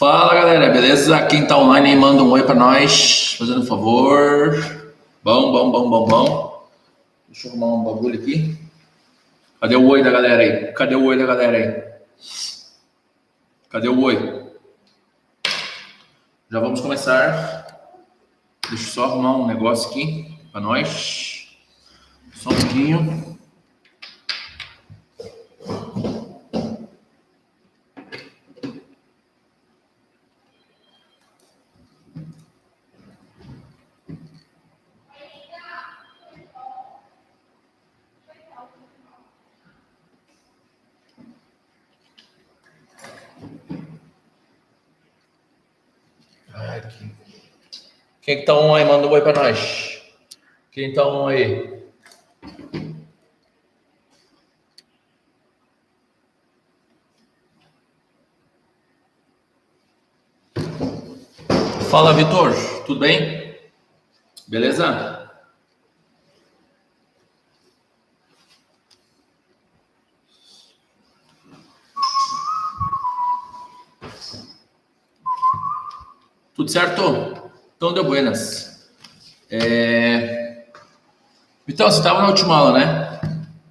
Fala galera, beleza? Quem tá online aí manda um oi pra nós, fazendo um favor. Bom. Deixa eu arrumar um bagulho aqui. Cadê o oi da galera aí? Cadê o oi? Já vamos começar. Deixa eu só arrumar um negócio aqui pra nós. Só um pouquinho. Quem que tá on aí, manda um oi pra nós. Quem tá on aí? Fala, Vitor. Tudo bem? Beleza? Tudo certo? Então deu buenas. Então, você estava na última aula, né?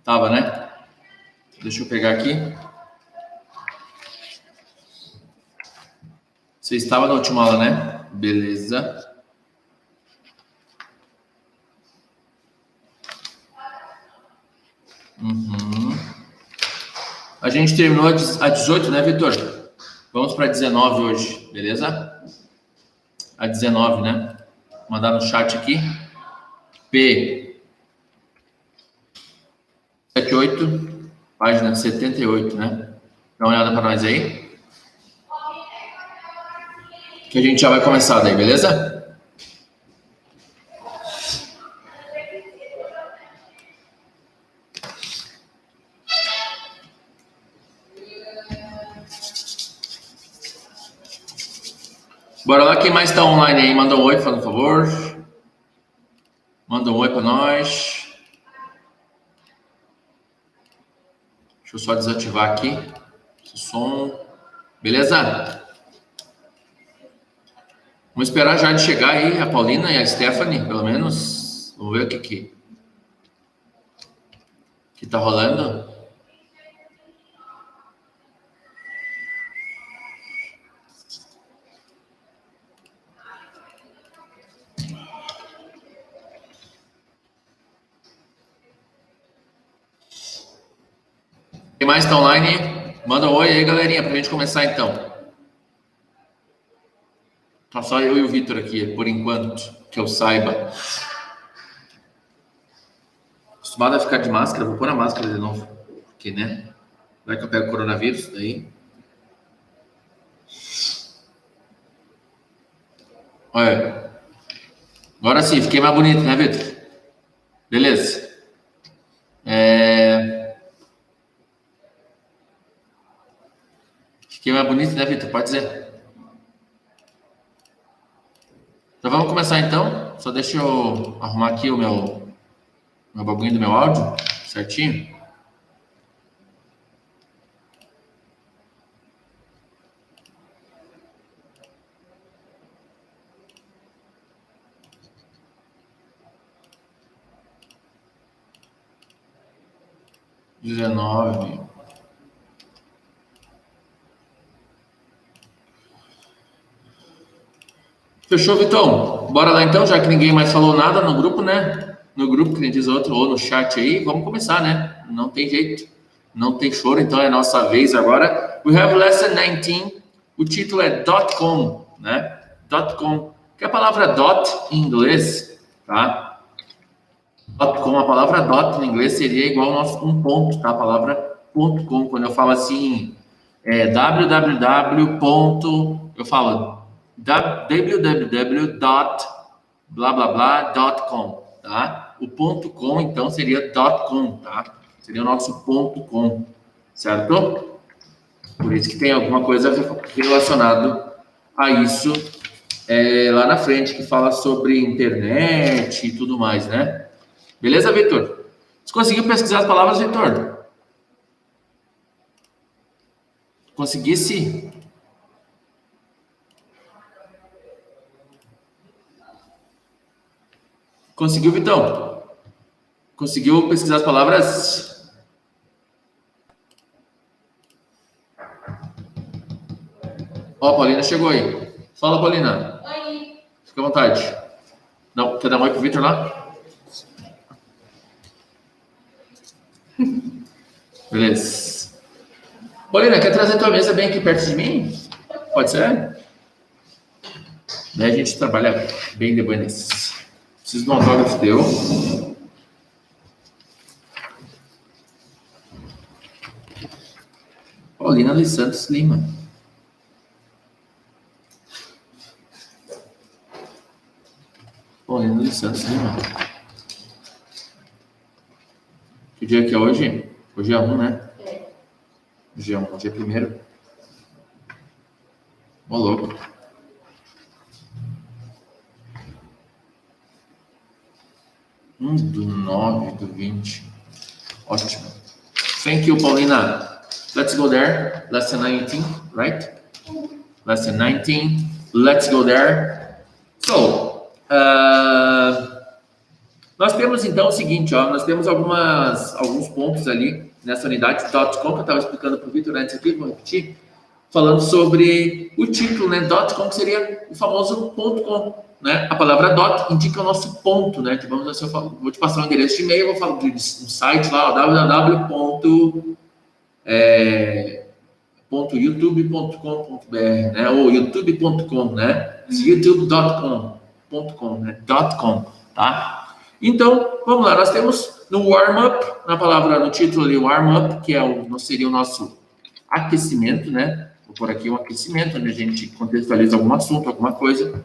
Tava, né? Deixa eu pegar aqui. Você estava na última aula, né? Beleza. A gente terminou a 18, né, Vitor? Vamos para 19 hoje, beleza? A 19, né? Vou mandar no chat aqui. P 78, página 78, né? Dá uma olhada para nós aí. Que a gente já vai começar daí, beleza? Bora lá, quem mais está online aí? Manda um oi, por favor. Manda um oi para nós. Deixa eu só desativar aqui esse som. Beleza? Vamos esperar já de chegar aí a Paulina e a Stephanie, pelo menos. Vamos ver o que tá rolando. Quem mais tá online? Manda um oi aí, galerinha, pra gente começar então. Tá só eu e o Vitor aqui, por enquanto, que eu saiba. Acostumado a ficar de máscara, vou pôr a máscara de novo. Porque, né? Vai que eu pego coronavírus, daí. Olha. Agora sim, fiquei mais bonito, né, Vitor? Beleza. Fiquei mais bonito, né, Vitor? Pode dizer. Então vamos começar então. Só deixa eu arrumar aqui o meu bagulho do meu áudio, certinho. XIX. Fechou, Vitão? Bora lá então, já que ninguém mais falou nada no grupo, né? No grupo, que nem diz outro, ou no chat aí, vamos começar, né? Não tem jeito, não tem choro, então é nossa vez agora. We have lesson 19, o título é .com, né? .com, que é a palavra dot em inglês, tá? .com, a palavra dot em inglês seria igual ao nosso um ponto, tá? A palavra .com, quando eu falo assim, www. Eu falo www.blá-blá-blá.com, tá? O ponto .com, então, seria .com, tá? Seria o nosso ponto .com, certo? Por isso que tem alguma coisa relacionada a isso lá na frente, que fala sobre internet e tudo mais, né? Beleza, Vitor? Você conseguiu pesquisar as palavras, Vitor? Conseguisse? Conseguiu, Vitão? Conseguiu pesquisar as palavras? Ó, a Paulina chegou aí. Fala, Paulina. Oi. Fica à vontade. Não, quer dar um oi pro Vitor lá? Beleza. Paulina, quer trazer tua mesa bem aqui perto de mim? Pode ser? Daí a gente trabalha bem de buenas. Preciso de um autógrafo teu. Paulina dos Santos Lima. Paulina dos Santos Lima. Que dia que é hoje? Hoje é 1, né? Hoje é 1, hoje é 1º. Ô, louco. Do 9 do 20. Ótimo. Thank you, Paulina. Let's go there. Lesson 19, right? Lesson 19. Let's go there. So, nós temos então o seguinte, ó, nós temos alguns pontos ali nessa unidade .com que eu estava explicando para o Vitor antes aqui, vou repetir, falando sobre o título, né? .com, que seria o famoso .com, né? A palavra .dot indica o nosso ponto, né? Tipo, vamos assim, vou te passar um endereço de e-mail, vou falar do site lá, www.youtube.com.br, né? Ou youtube.com, né? youtube.com, né? .com, tá? Então, vamos lá, nós temos no warm-up, no título ali, warm-up, que seria o nosso aquecimento, né? Vou pôr aqui um aquecimento, onde a gente contextualiza algum assunto, alguma coisa.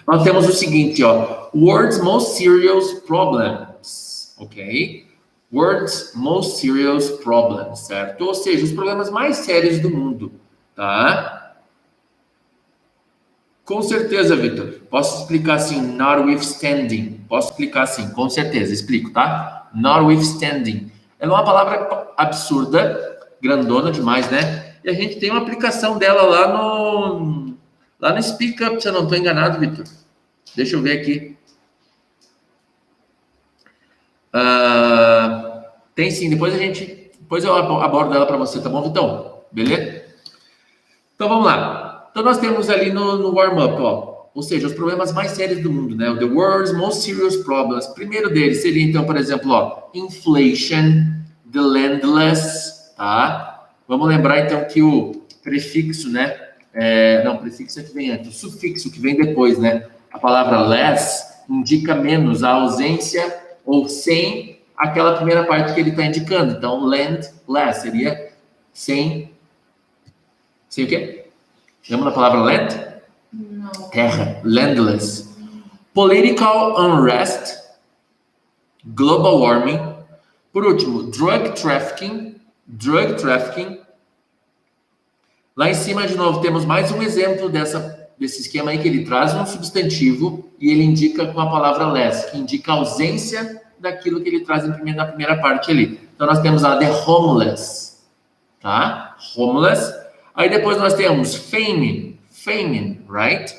Nós temos o seguinte, ó, world's most serious problems, ok? World's most serious problems, certo? Ou seja, os problemas mais sérios do mundo, tá? Com certeza, Victor. Posso explicar assim, notwithstanding. Posso explicar assim, com certeza. Explico, tá? Notwithstanding. É uma palavra absurda, grandona demais, né? E a gente tem uma aplicação dela lá no Speak Up, se eu não estou enganado, Victor. Deixa eu ver aqui. Tem sim. Depois eu abordo ela para você, tá bom, Vitão? Beleza? Então, vamos lá. Então, nós temos ali no warm-up, ó, ou seja, os problemas mais sérios do mundo, né? The world's most serious problems. Primeiro deles seria, então, por exemplo, ó, inflation, the landless, tá? Vamos lembrar, então, que o prefixo, né? Prefixo é que vem antes. O sufixo que vem depois, né? A palavra less indica menos, a ausência ou sem aquela primeira parte que ele está indicando. Então, landless seria sem o quê? Lembra da palavra land? Não. Terra. Landless. Political unrest. Global warming. Por último, drug trafficking. Lá em cima, de novo, temos mais um exemplo desse esquema aí, que ele traz um substantivo e ele indica com a palavra less, que indica a ausência daquilo que ele traz na primeira parte ali. Então, nós temos a the homeless. Tá? Homeless. Aí depois nós temos famine, right?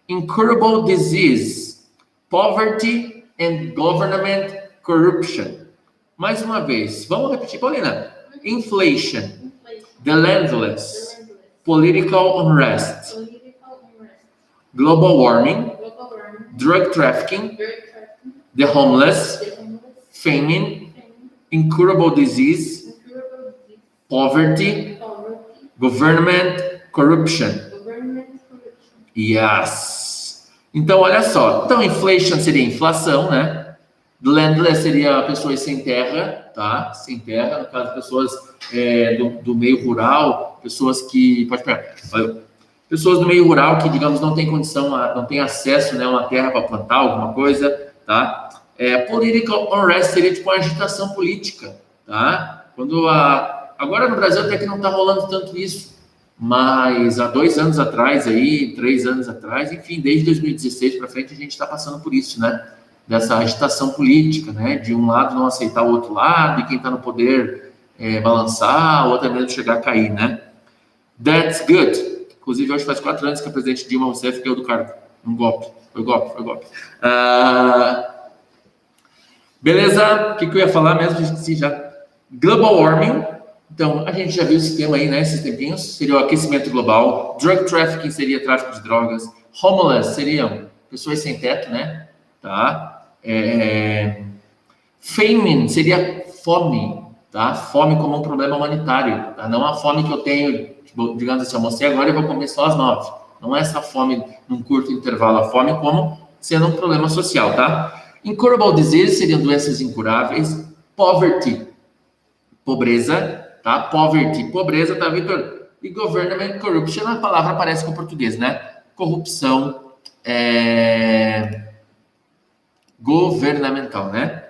Incurable disease, poverty and government corruption. Mais uma vez, vamos repetir, Paulina. Inflation, the landless, political unrest, global warming, drug trafficking, the homeless, famine, incurable disease, poverty, government corruption. Yes. Então, olha só. Então, inflation seria inflação, né? Landless seria pessoas sem terra, tá? Sem terra, no caso, pessoas do meio rural, pessoas que... Pode pegar. Pessoas do meio rural que, digamos, não tem condição, não tem acesso, né, a uma terra para plantar alguma coisa, tá? Political unrest seria tipo uma agitação política, tá? Agora no Brasil até que não está rolando tanto isso, mas há 2 anos atrás, 3 anos atrás, enfim, desde 2016 para frente a gente está passando por isso, né? Dessa agitação política, né? De um lado não aceitar o outro lado, e quem está no poder balançar, ou até mesmo chegar a cair, né? That's good. Inclusive, hoje faz 4 anos que a presidente Dilma Rousseff caiu do cargo. Um golpe. Foi golpe. Beleza? O que eu ia falar mesmo? Esqueci já. Global warming. Então, a gente já viu esse tema aí, né? Esses tempinhos. Seria o aquecimento global. Drug trafficking seria tráfico de drogas. Homeless seriam pessoas sem teto, né? Tá? Famine seria fome, tá? Fome como um problema humanitário, tá? Não a fome que eu tenho, tipo, digamos assim, almocei agora e vou comer só às 9. Não é essa fome num curto intervalo, a fome como sendo um problema social, tá? Incurable disease seriam doenças incuráveis. Poverty, pobreza, tá? Poverty, pobreza, tá, Vitor? E government corruption, a palavra parece com o português, né? Corrupção governamental, né?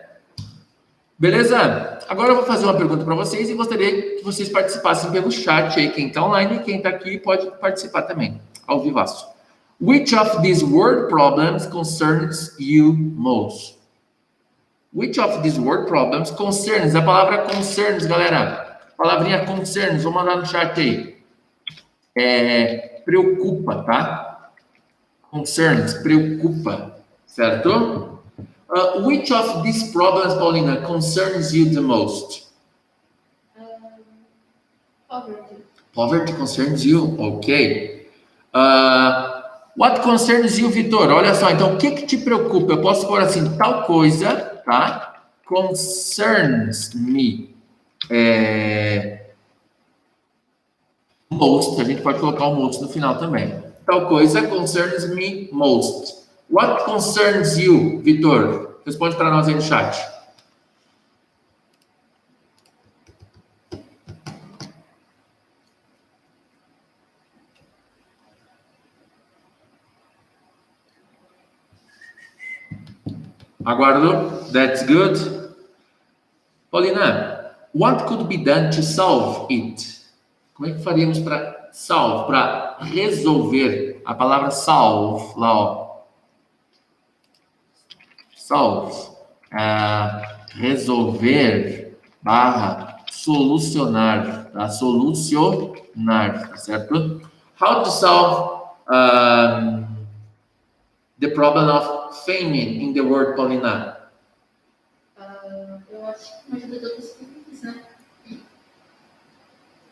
Beleza? Agora eu vou fazer uma pergunta para vocês e gostaria que vocês participassem pelo chat aí. Quem está online e quem está aqui pode participar também, ao vivaço. Which of these word problems concerns you most? Which of these word problems concerns? A palavra concerns, galera. Palavrinha concerns, vou mandar no chat aí. Preocupa, tá? Concerns, preocupa, certo? Which of these problems, Paulina, concerns you the most? Poverty. Poverty concerns you, ok. What concerns you, Vitor? Olha só, então, o que te preocupa? Eu posso pôr assim, tal coisa, tá? Concerns me. Most, a gente pode colocar o most no final também. Tal coisa concerns me most. What concerns you, Vitor? Responde para nós aí no chat. Aguardo. That's good. Paulina, what could be done to solve it? Como é que faríamos para solve, para resolver? A palavra solve, lá, ó. Solve. Resolver, solucionar, tá? Solucionar, tá certo? How to solve the problem of famine in the world, Paulina? Eu acho que uma ajuda de outros países, né?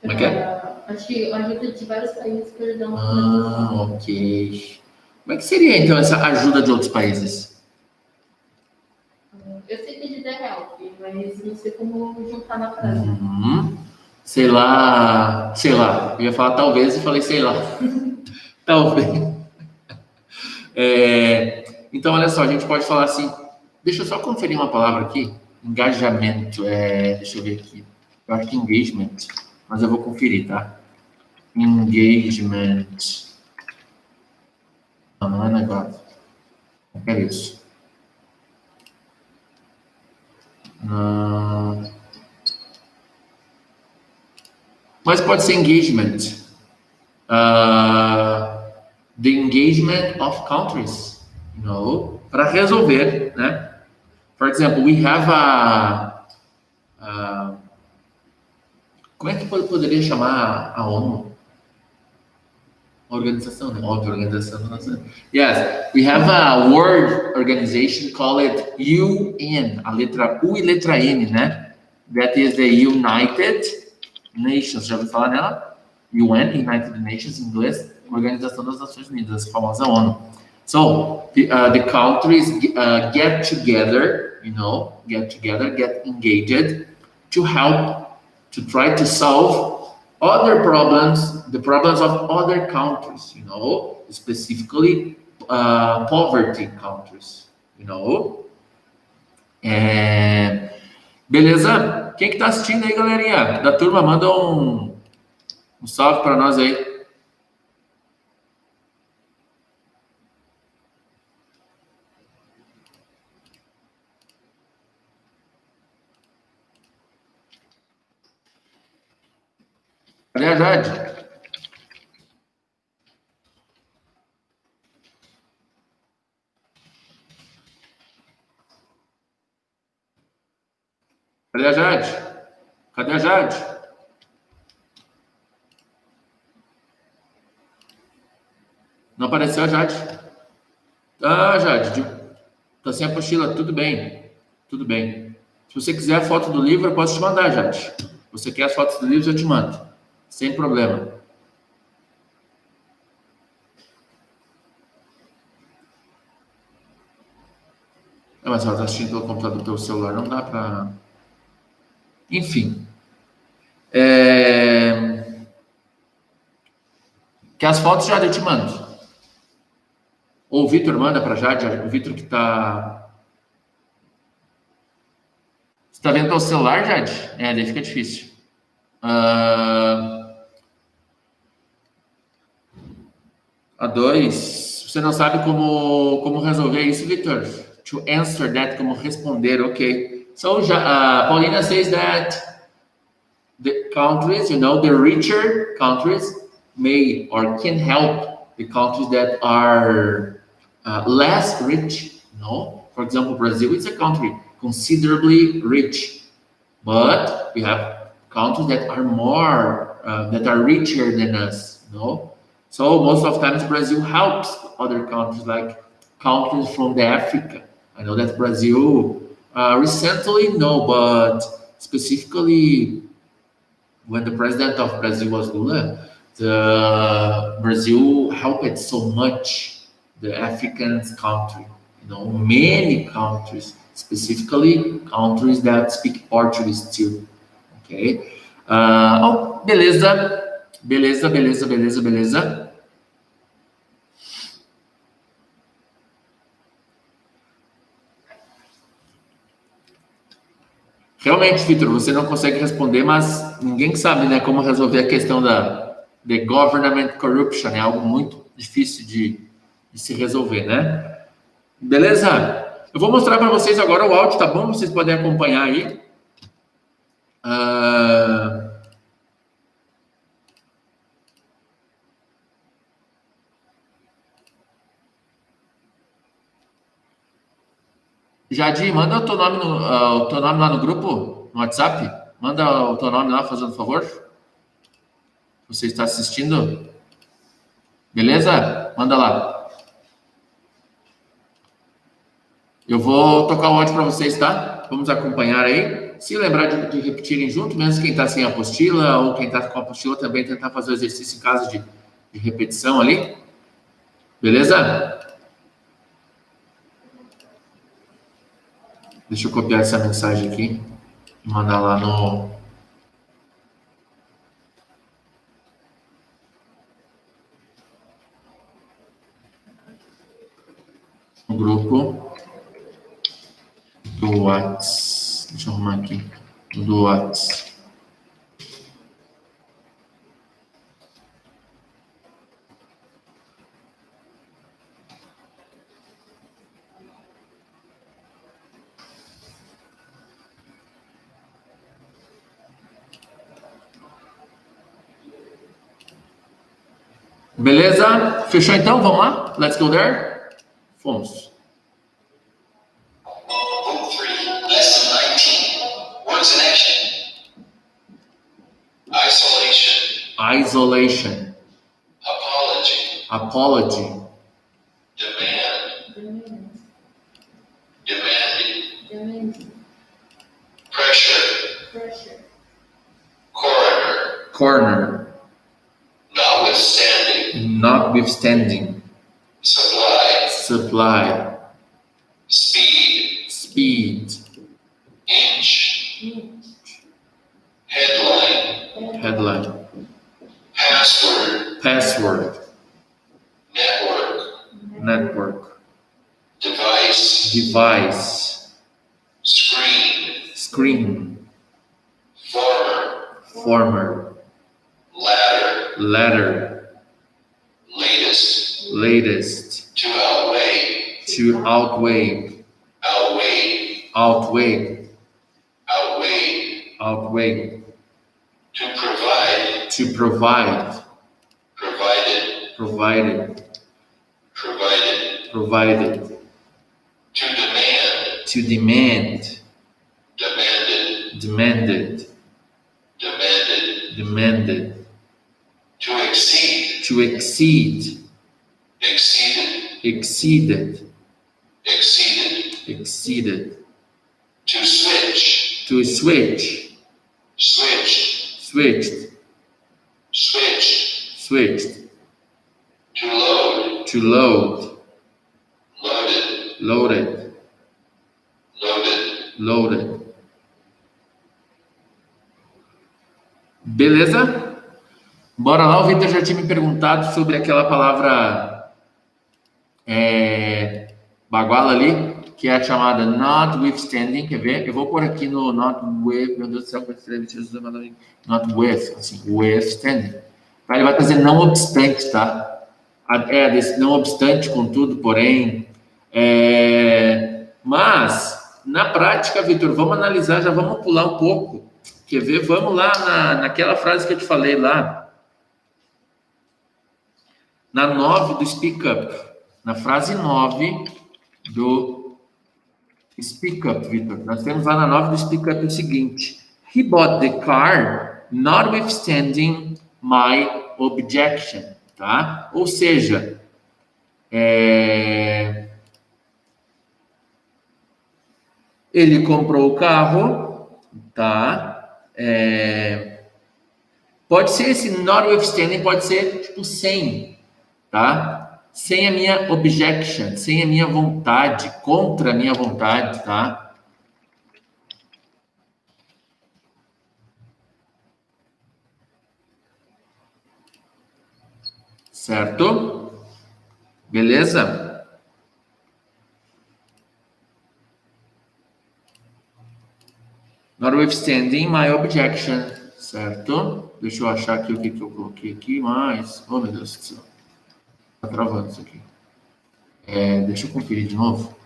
Como é que é? Acho que a ajuda de vários países para ajudar uma Ok. Como é que seria, então, essa ajuda de outros países? Eu sei que ajuda é help, mas não sei como juntar na frase. Sei lá. Eu ia falar talvez e falei sei lá. Talvez. Então, olha só, a gente pode falar assim. Deixa eu só conferir uma palavra aqui. Engajamento. Deixa eu ver aqui. Eu acho que engagement. Mas eu vou conferir, tá? Engagement. Não é negócio. É isso. Mas pode ser engagement. The engagement of countries, para resolver, né? For example, we have como é que poderia chamar a ONU? A organização, né? Óbvio, organização da nação. Yes, we have a world organization called UN, a letra U e letra N, né? That is the United Nations. Já ouviu falar nela? UN, United Nations, em inglês, Organização das Nações Unidas, a famosa ONU. So, the countries get together, get engaged to help, to try to solve other problems, the problems of other countries, specifically poverty countries, Beleza? Quem que tá assistindo aí, galerinha? Da turma, manda um salve para nós aí. Cadê a Jade? Cadê a Jade? Cadê a Jade? Não apareceu a Jade. Ah, Jade, tá sem apostila, tudo bem. Tudo bem. Se você quiser a foto do livro, eu posso te mandar, Jade. Você quer as fotos do livro, eu te mando. Sem problema. Mas ela está assistindo pelo computador, pelo celular, não dá para... Enfim. Que as fotos, Jade, eu te mando. Ou o Vitor manda para Jade. O Vitor que está... Você está vendo pelo celular, Jade? Daí fica difícil. A 2. Você não sabe como resolver isso, Vitor? To answer that, como responder, ok. So, Paulina says that the countries, the richer countries may or can help the countries that are less rich. For example, Brazil is a country considerably rich, but we have countries that are more that are richer than us. So most of times Brazil helps other countries, like countries from the Africa. I know that Brazil recently, no, but specifically when the president of Brazil was Lula, Brazil helped so much the African country. Many countries, specifically countries that speak Portuguese too. Okay. Beleza. Realmente, Vitor, você não consegue responder, mas ninguém sabe, né, como resolver a questão da government corruption. É algo muito difícil de se resolver, né? Beleza? Eu vou mostrar para vocês agora o áudio, tá bom? Vocês podem acompanhar aí. Jadir, manda o teu nome lá no grupo, no WhatsApp. Manda o teu nome lá, fazendo favor. Você está assistindo? Beleza? Manda lá. Eu vou tocar o áudio para vocês, tá? Vamos acompanhar aí. Se lembrar de repetirem junto, mesmo quem está sem apostila ou quem está com a apostila também tentar fazer o exercício em caso de repetição ali. Beleza? Deixa eu copiar essa mensagem aqui e mandar lá no grupo do WhatsApp. Deixa eu arrumar aqui. Do WhatsApp. Beleza? Fechou então? Vamos lá? Let's go there? Fomos. Book 3, Lesson 19. Words in action. Isolation. Apology. Demanding. Pressure. Corner. Notwithstanding. Supply. Speed. Inch. Headline. Password. Network. Device. Screen. Former. Ladder. Latest. To outweigh. To provide. Provided. To demand. Demanded. To exceed. Exceeded. To switch. To switch. Switched. Switched. Switched. Switched. To load. To load. Loaded. Loaded. Loaded. Loaded. Beleza? Bora lá, o Victor já tinha me perguntado sobre aquela palavra baguala ali, que é a chamada notwithstanding, quer ver? Eu vou pôr aqui no not with, meu Deus do céu, como escreve Jesus, not with, assim, withstanding. Tá? Ele vai trazer não obstante, tá? Desse não obstante, contudo, porém. Mas, na prática, Victor, vamos analisar, já vamos pular um pouco. Quer ver? Vamos lá naquela frase que eu te falei lá. Na 9 do Speak Up. Na frase 9 do Speak Up, Victor. Nós temos lá na 9 do Speak Up o seguinte. He bought the car notwithstanding my objection. Tá? Ou seja, ele comprou o carro, tá? Pode ser esse notwithstanding, pode ser tipo sem, tá? Sem a minha objection, sem a minha vontade, contra a minha vontade, tá? Certo? Beleza? Notwithstanding my objection, certo? Deixa eu achar aqui o que eu coloquei aqui, mas... Oh, meu Deus do céu. Tá travando isso aqui. Deixa eu conferir de novo.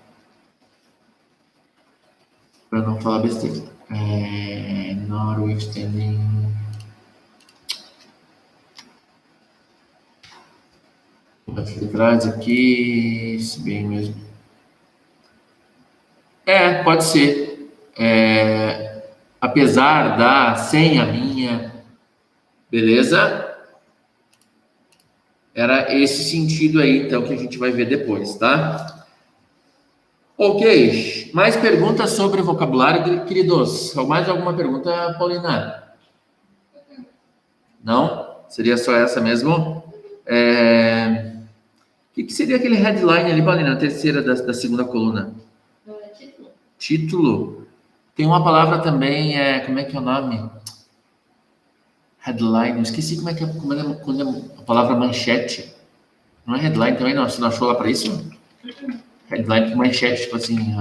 Para não falar besteira. Notwithstanding... Aqui atrás, aqui... Se bem mesmo. Pode ser. Apesar da, sem a minha, beleza? Era esse sentido aí, então, que a gente vai ver depois, tá? Ok, mais perguntas sobre vocabulário, queridos? Mais alguma pergunta, Paulina? Não? Seria só essa mesmo? O que seria aquele headline ali, Paulina, na terceira da segunda coluna? Título. Título. Tem uma palavra também, como é que é o nome? Headline. Eu esqueci como é quando é a palavra manchete. Não é headline também, não? Você não achou lá para isso? Headline com manchete, tipo assim.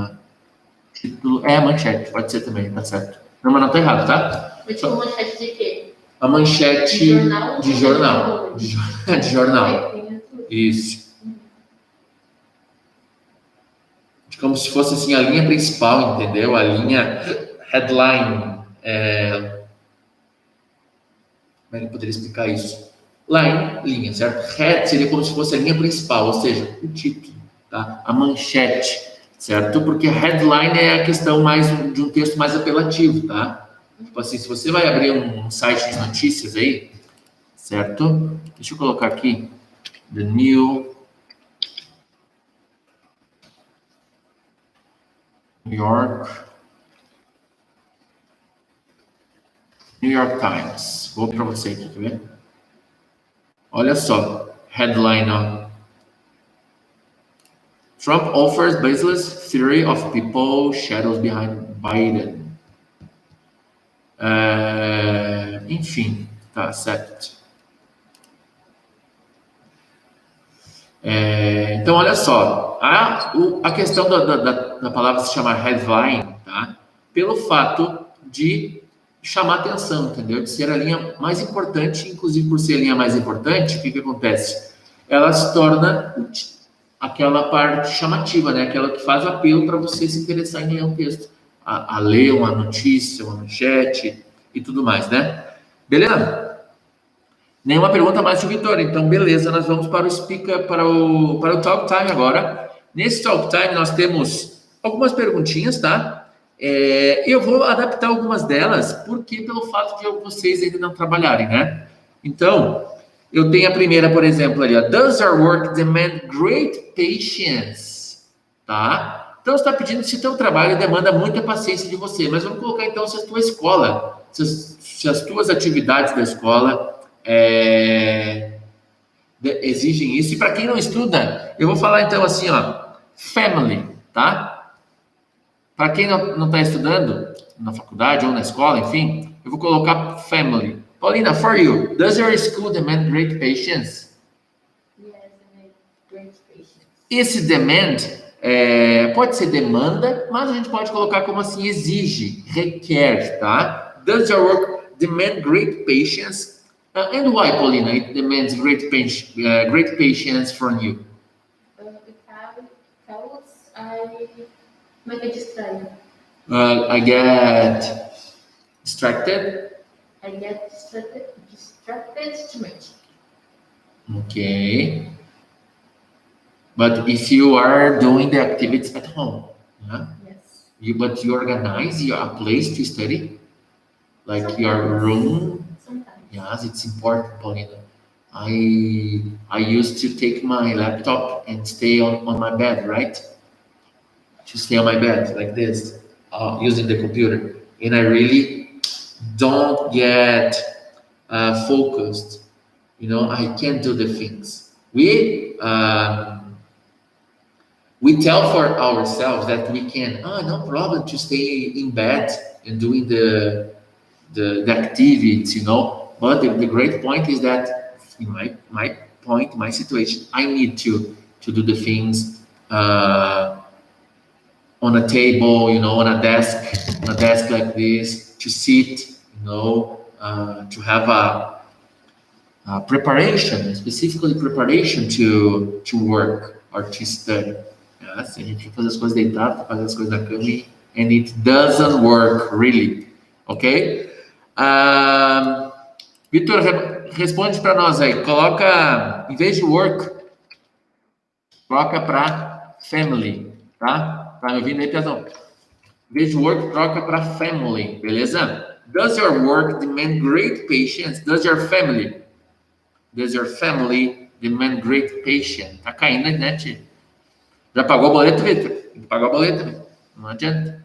Título. Manchete, pode ser também, tá certo. Não, mas não tá errado, tá? Mas tipo manchete de quê? A manchete de jornal. De jornal. Isso. Como se fosse assim a linha principal, entendeu? A linha headline. Como é que eu poderia explicar isso? Line, linha, certo? Head seria como se fosse a linha principal, ou seja, o título, tá? A manchete, certo? Porque headline é a questão mais de um texto mais apelativo, tá? Tipo assim, se você vai abrir um site de notícias aí, certo? Deixa eu colocar aqui, The New York Times. Vou para você aqui, quer ver? Olha só, headline, ó. Trump offers baseless theory of people shadows behind Biden. Enfim, tá certo. Então, olha só, a questão da palavra se chamar headline, tá? Pelo fato de chamar atenção, entendeu? De ser a linha mais importante, inclusive por ser a linha mais importante, o que acontece? Ela se torna aquela parte chamativa, né? Aquela que faz apelo para você se interessar em ler um texto, a ler uma notícia, uma manchete e tudo mais, né? Beleza? Nenhuma pergunta mais de Vitória. Então, beleza, nós vamos para o speaker, para o Talk Time agora. Nesse Talk Time, nós temos algumas perguntinhas, tá? Eu vou adaptar algumas delas, porque pelo fato de vocês ainda não trabalharem, né? Então, eu tenho a primeira, por exemplo, ali, ó. Does our work demand great patience? Tá? Então, você está pedindo se o teu trabalho demanda muita paciência de você, mas vamos colocar então se a tua escola, se as tuas atividades da escola exigem isso. E para quem não estuda, eu vou falar então assim, ó, family, tá? Para quem não está estudando na faculdade ou na escola, enfim, eu vou colocar family. Paulina, for you, does your school demand great patience? Yes, I make great patience. Esse demand pode ser demanda, mas a gente pode colocar como assim exige, requer, tá? Does your work demand great patience? And why, Paulina, it demands great patience from you? Because I make a distraction. I get distracted. I get distracted too much. Okay. But if you are doing the activities at home, yeah? Yes. But you organize a place to study, like your room. Sometimes. Yes, it's important, Paulina. I used to take my laptop and stay on my bed, right? To stay on my bed like this, using the computer, and I really don't get focused. You know, I can't do the things. We tell for ourselves that we can, no problem to stay in bed and doing the activities, you know. But the great point is that in my situation, I need to do the things on a table, you know, on a desk like this, to sit, you know, to have a preparation, specifically preparation to work or to study. Yes, a gente faz as coisas deitado, faz as coisas na cama, and it doesn't work really, ok? Vitor, responde para nós aí. Coloca, em vez de work, troca para family, tá? Tá me ouvindo aí, Piazão? Em vez de work, troca para family, beleza? Does your work demand great patience? Does your family demand great patience? Tá caindo a internet. Já pagou o boleto, Vitor? Tem que pagar o boleto, Vitor. Não adianta.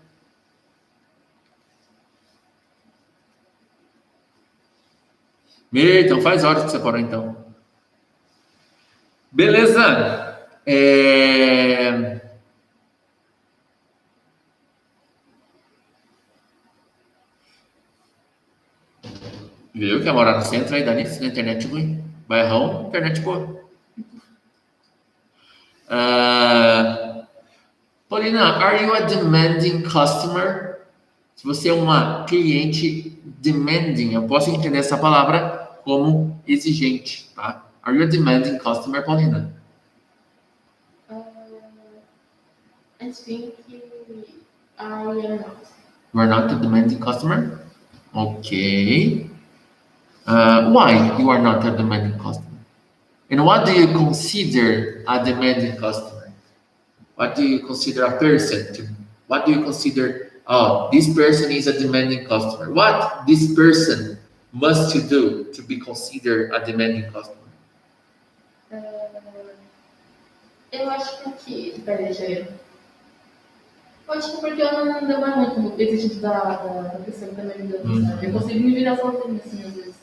Então faz horas que você parou, então. Beleza. Viu que é morar no centro aí, Danice? Na internet ruim. Bairrão, internet boa. Paulina, are you a demanding customer? Se você é uma cliente demanding, eu posso entender essa palavra como exigente, tá? Are you a demanding customer, Paulina? I think I am not. You are not a demanding customer? Okay. Why you are not a demanding customer? And what do you consider a demanding customer? What do you consider a person? What do you consider, this person is a demanding customer? What this person must to do to be considered a demanding customer? Eu acho que, peraí, eu acho que porque eu não demoro muito no exigente da pessoa que tá me ajudando, sabe? Eu consigo me virar sozinha, assim, às vezes.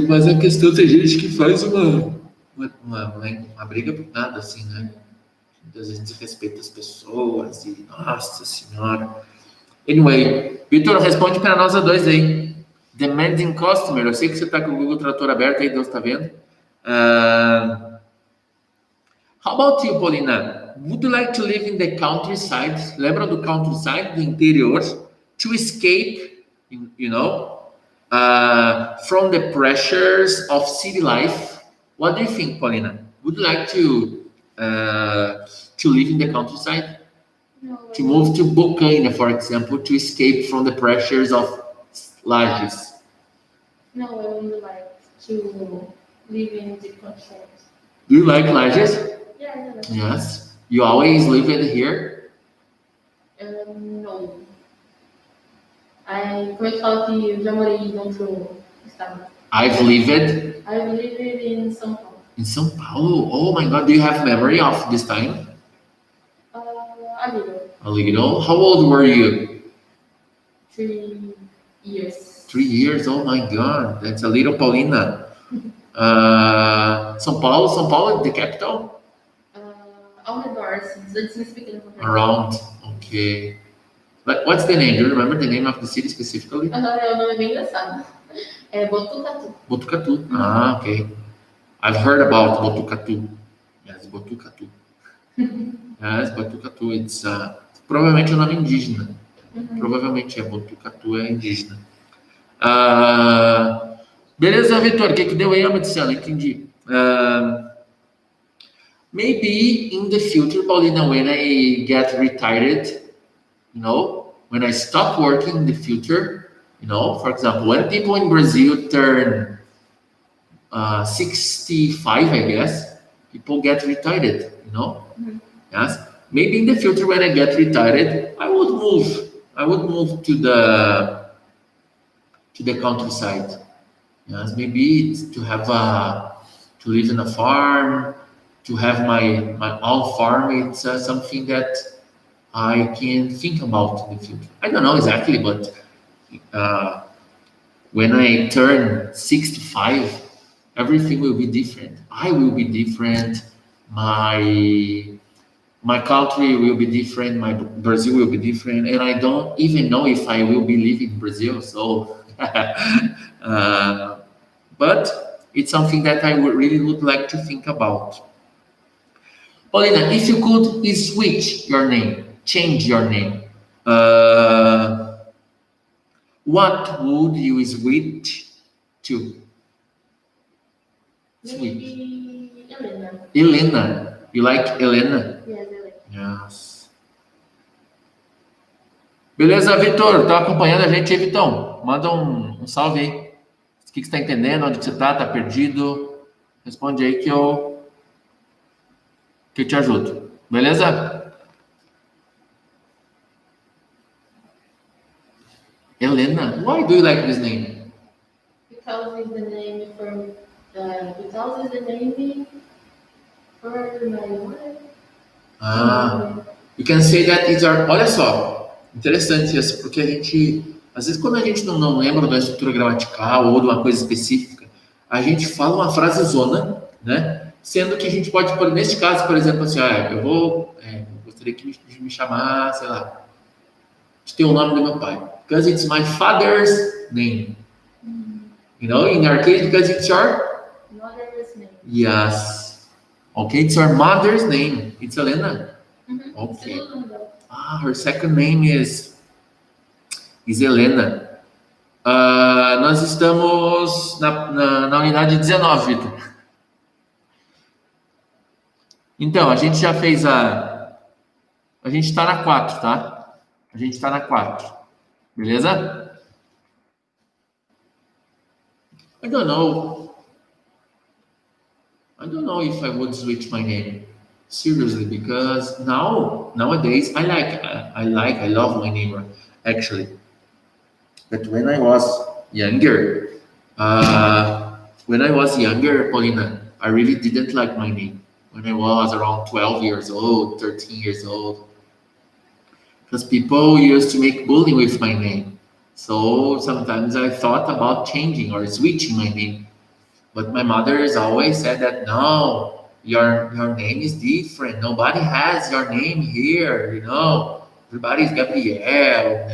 Mas a questão, tem gente que faz uma briga por nada, assim, né? Às vezes desrespeita as pessoas e, nossa senhora. Anyway, Vitor, responde para nós a dois aí. Demanding customer, eu sei que você está com o Google Tradutor aberto aí, Deus está vendo. How about you, Paulina? Would you like to live in the countryside? Lembra do countryside, do interior? To escape, you know, from the pressures of city life. What do you think, Paulina? Would you like to live in the countryside? No, To move to Bocaina, for example, to escape from the pressures of Lages? no, I would like to live in the country. Do you like Lages? Yeah, Yes. You always lived here? no. Como é que fala que eu já morei em outro estado? I've lived I live in São Paulo. in São Paulo. Oh my God, do you have memory of this time? A little. A little. How old were you? 3 years. 3 years? Oh my God, that's a little Paulina. São Paulo, the capital? Ao redor, assim, cidadezinhas pequenas ao redor. Around, okay. But what's the name? Do you remember the name of the city specifically? O nome é bem engraçado. É Botucatu. Botucatu. Ah, okay. I've heard about Botucatu. Yes, Botucatu. Yes, Botucatu. It's provavelmente é um nome indígena. Provavelmente Botucatu é indígena. Beleza, Vitor? O que deu aí, Marcelo? Entendi. Maybe in the future, Paulina, when I get retired, when I stop working in the future, for example, when people in Brazil turn 65, I guess, people get retired, Yes. Maybe in the future, when I get retired, I would move to the countryside. Yes, maybe it's to have to live in a farm, to have my own farm. It's something that I can think about in the future. I don't know exactly, but when I turn 65, everything will be different. I will be different. My country will be different. My Brazil will be different, and I don't even know if I will be living in Brazil. So, but it's something that I would like to think about. Paulina, if you could switch your name, change your name, what would you switch to? Maybe Helena. Helena. You like Helena? Yes, I like. Yes. Beleza, Vitor? Tá acompanhando a gente aí, Vitão? Manda um salve aí. O que você tá entendendo? Onde você tá? Tá perdido? Responde aí que eu te ajudo. Beleza? Helena. Why do you like this name? Because it's the name for my wife. You can say that it's our... Olha só, interessante isso, porque a gente... Às vezes, quando a gente não lembra da estrutura gramatical ou de uma coisa específica, a gente fala uma frase zona, né? Sendo que a gente pode, neste caso, por exemplo, assim, eu gostaria que me chamar, sei lá, de ter o nome do meu pai. Because it's my father's name. In our case, because it's your... Mother's name. Yes. Okay, it's your mother's name. It's Helena. Okay. Her second name is Helena. Nós estamos na unidade 19, Vitor. Então, a gente já fez a gente está na 4, tá? A gente está na 4. Beleza? I don't know if I would switch my name. Seriously, because nowadays I love my name actually. But when I was younger, Paulina, I really didn't like my name. When I was around 12 years old, 13 years old, because people used to make bullying with my name. So sometimes I thought about changing or switching my name. But my mother has always said that, no, your name is different. Nobody has your name here, Everybody's Gabriel,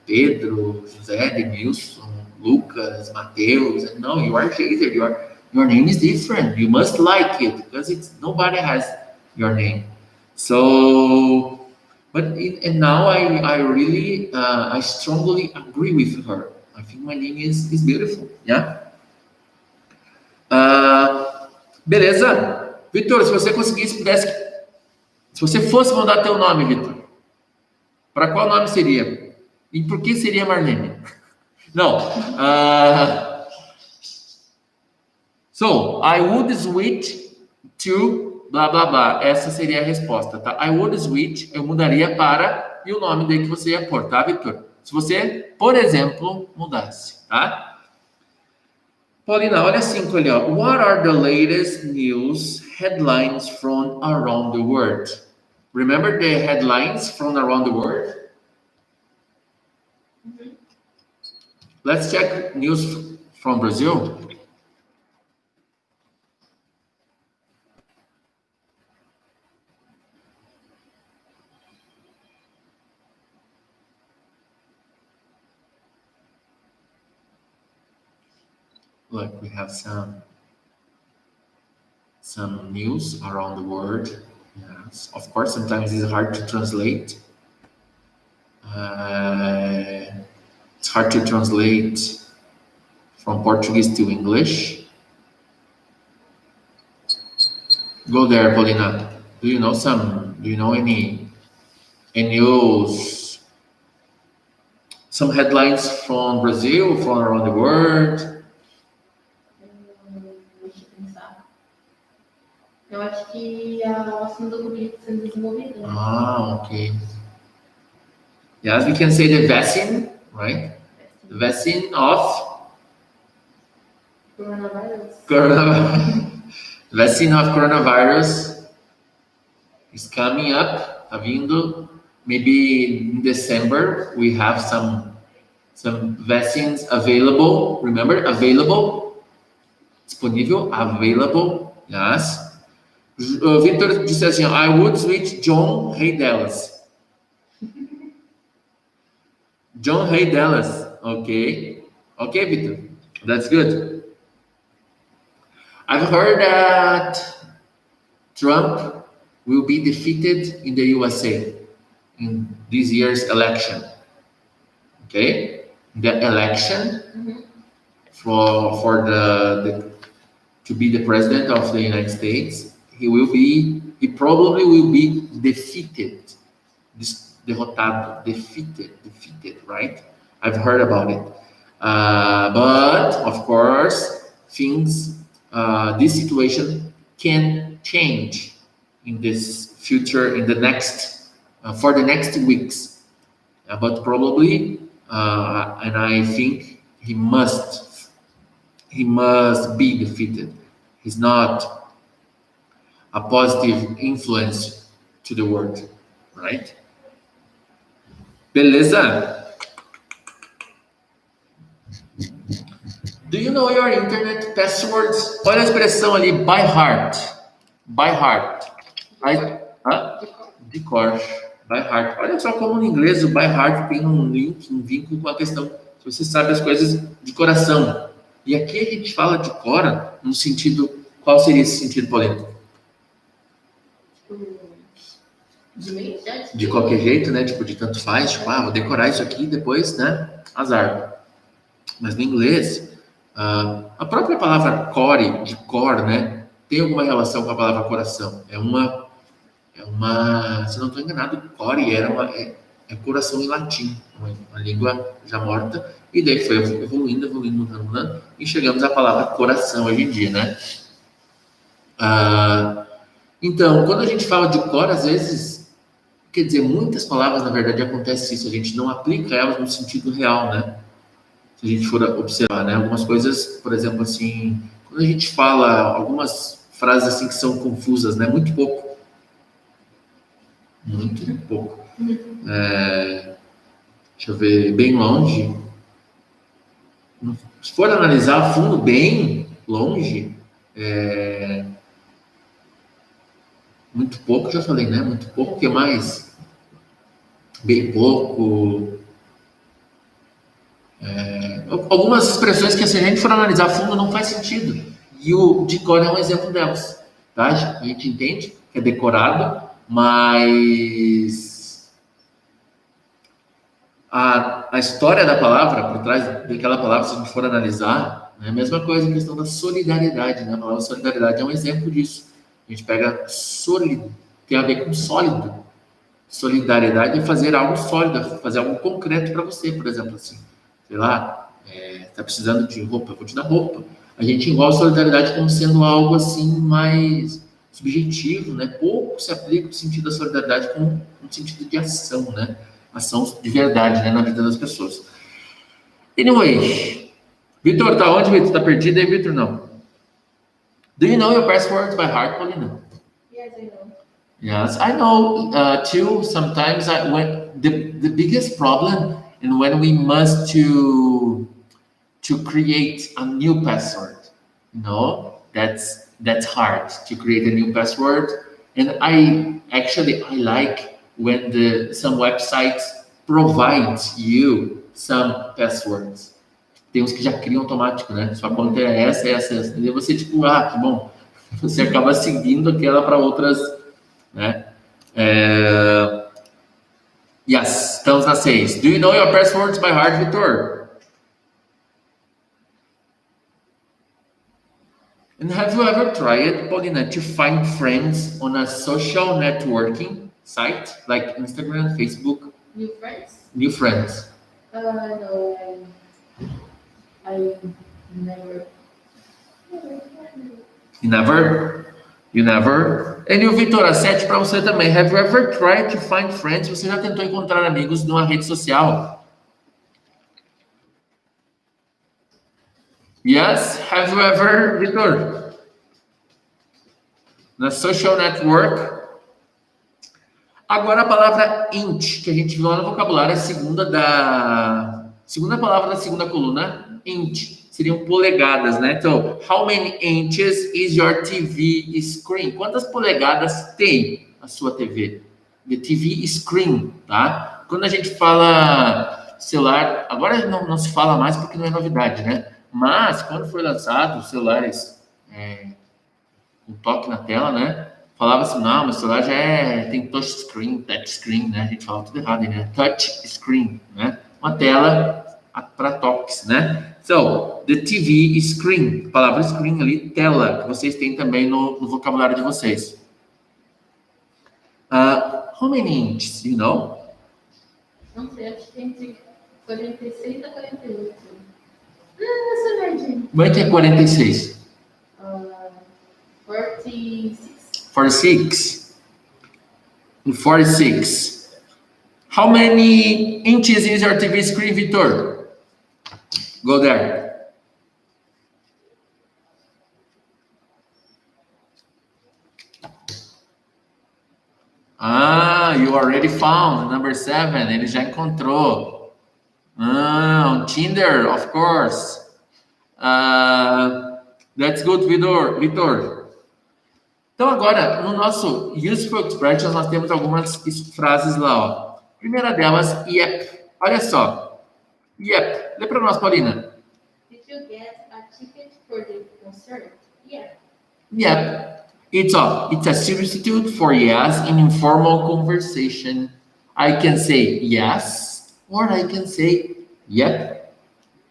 Pedro, José, Denilson, Lucas, Mateus. No, you are Jaser. Your name is different. You must like it because nobody has your name. So, and now I really, I strongly agree with her. I think my name is beautiful. Yeah. Beleza? Vitor, se você se você fosse mudar teu nome, Vitor, para qual nome seria? E por que seria Marlene? Não. So, I would switch to blá blá blá. Essa seria a resposta, tá? I would switch, eu mudaria para, e o nome daí que você ia pôr, tá, Vitor? Se você, por exemplo, mudasse, tá? Paulina, olha 5 ali, ó. What are the latest news headlines from around the world? Remember the headlines from around the world? Let's check news from Brazil. Look, we have some news around the world. Yes, of course, sometimes it's hard to translate. It's hard to translate from Portuguese to English. Go there, Paulina. Do you know any news? Some headlines from Brazil, from around the world? Deixa eu pensar. Eu acho que a vacina do Covid está sendo desenvolvida, né? Ah, okay. Yes, we can say the vaccine, right? The vaccine of Coronavírus. vaccine of coronavirus is coming up. Tá vindo. Maybe in December we have some vaccines available. Remember, available. Disponível, available. Yes. Victor disse assim, I would switch John Hay Dallas. John Hay Dallas. Okay. Okay, Victor. That's good. I've heard that Trump will be defeated in the USA in this year's election. Okay? The election for the to be the president of the United States, he probably will be defeated. Derrotado, defeated, right? I've heard about it. But of course, this situation can change in this future, in the next, for the next weeks. But probably, and I think he must be defeated. He's not a positive influence to the world, right? Beleza? Do you know your internet passwords? Olha a expressão ali, by heart. By heart. De cor. By heart. Olha só como no inglês o by heart tem um vínculo com a questão. Se você sabe as coisas de coração. E aqui a gente fala de cor no sentido... Qual seria esse sentido, Paulino? De qualquer jeito, né? Tipo, de tanto faz. Tipo, vou decorar isso aqui e depois, né? Azar. Mas no inglês... a própria palavra core, de core, né, tem alguma relação com a palavra coração. É uma, se não estou enganado, core é coração em latim, uma língua já morta, e daí foi evoluindo, e chegamos à palavra coração hoje em dia, né? Então, quando a gente fala de core, às vezes, quer dizer, muitas palavras, na verdade, acontece isso, a gente não aplica elas no sentido real, né? Se a gente for observar, né? Algumas coisas, por exemplo, assim, quando a gente fala algumas frases assim que são confusas, né? Muito pouco. Deixa eu ver, bem longe. Se for analisar a fundo, bem longe, muito pouco, já falei, né? Muito pouco, o que mais? Bem pouco. Algumas expressões que, se a gente for analisar a fundo, não faz sentido. E o de cor é um exemplo delas. Tá? A gente entende que é decorado, mas a história da palavra, por trás daquela palavra, se a gente for analisar, é a mesma coisa em questão da solidariedade. Né? A palavra solidariedade é um exemplo disso. A gente pega sólido, tem a ver com sólido. Solidariedade é fazer algo sólido, fazer algo concreto para você, por exemplo, assim. Sei lá, tá precisando de roupa, eu vou te dar roupa. A gente envolve a solidariedade como sendo algo assim mais subjetivo, né? Pouco se aplica o sentido da solidariedade como um sentido de ação, né? Ação de verdade, né? Na vida das pessoas. Anyway, Vitor, tá onde, Vitor? Tá perdido aí, Vitor? Não. Do you know your password by heart, Paulina? Yes, I know. Yes, I know too. Sometimes when the biggest problem and when we must to create a new password, that's hard to create a new password. And I like when the some websites provide you some passwords. Tem uns que já criam automático, né? Sua conta é essa. E daí você, tipo, que bom. Você acaba seguindo aquela para outras, né? Yes, estamos na 6. Do you know your passwords by heart, Vitor? And have you ever tried, Paulina, to find friends on a social networking site like Instagram, Facebook? New friends? New friends. No, I never. You never? And you, Vitor, a 7 para você também. Have you ever tried to find friends? Você já tentou encontrar amigos numa rede social? Yes? Have you ever, Vitor? Na social network? Agora a palavra inch, que a gente viu lá no vocabulário, é a segunda palavra da segunda coluna, inch. Seriam polegadas, né? Então, how many inches is your TV screen? Quantas polegadas tem a sua TV? The TV screen, tá? Quando a gente fala celular, agora não se fala mais porque não é novidade, né? Mas, quando foi lançado os celulares com toque na tela, né? Falava assim, não, meu celular tem touch screen, né? A gente fala tudo errado, né? Touch screen, né? Uma tela para toques, né? So, the TV screen, palavra screen ali, tela, que vocês têm também no vocabulário de vocês. How many inches, you know? Não sei, acho que entre 46 a 48. Essa verdinha. Como é que é 46? 46. 46. In 46. How many inches is your TV screen, Vitor? Go there. You already found number 7. Ele já encontrou. On Tinder, of course. That's good, Vitor. Então, agora, no nosso Useful Expressions, nós temos algumas frases lá, ó. Primeira delas, yep. Olha só. Yep. Lê para nós, Paulina. Did you get a ticket for the concert? Yeah. Yep. It's a substitute for yes in informal conversation. I can say yes, or I can say yep.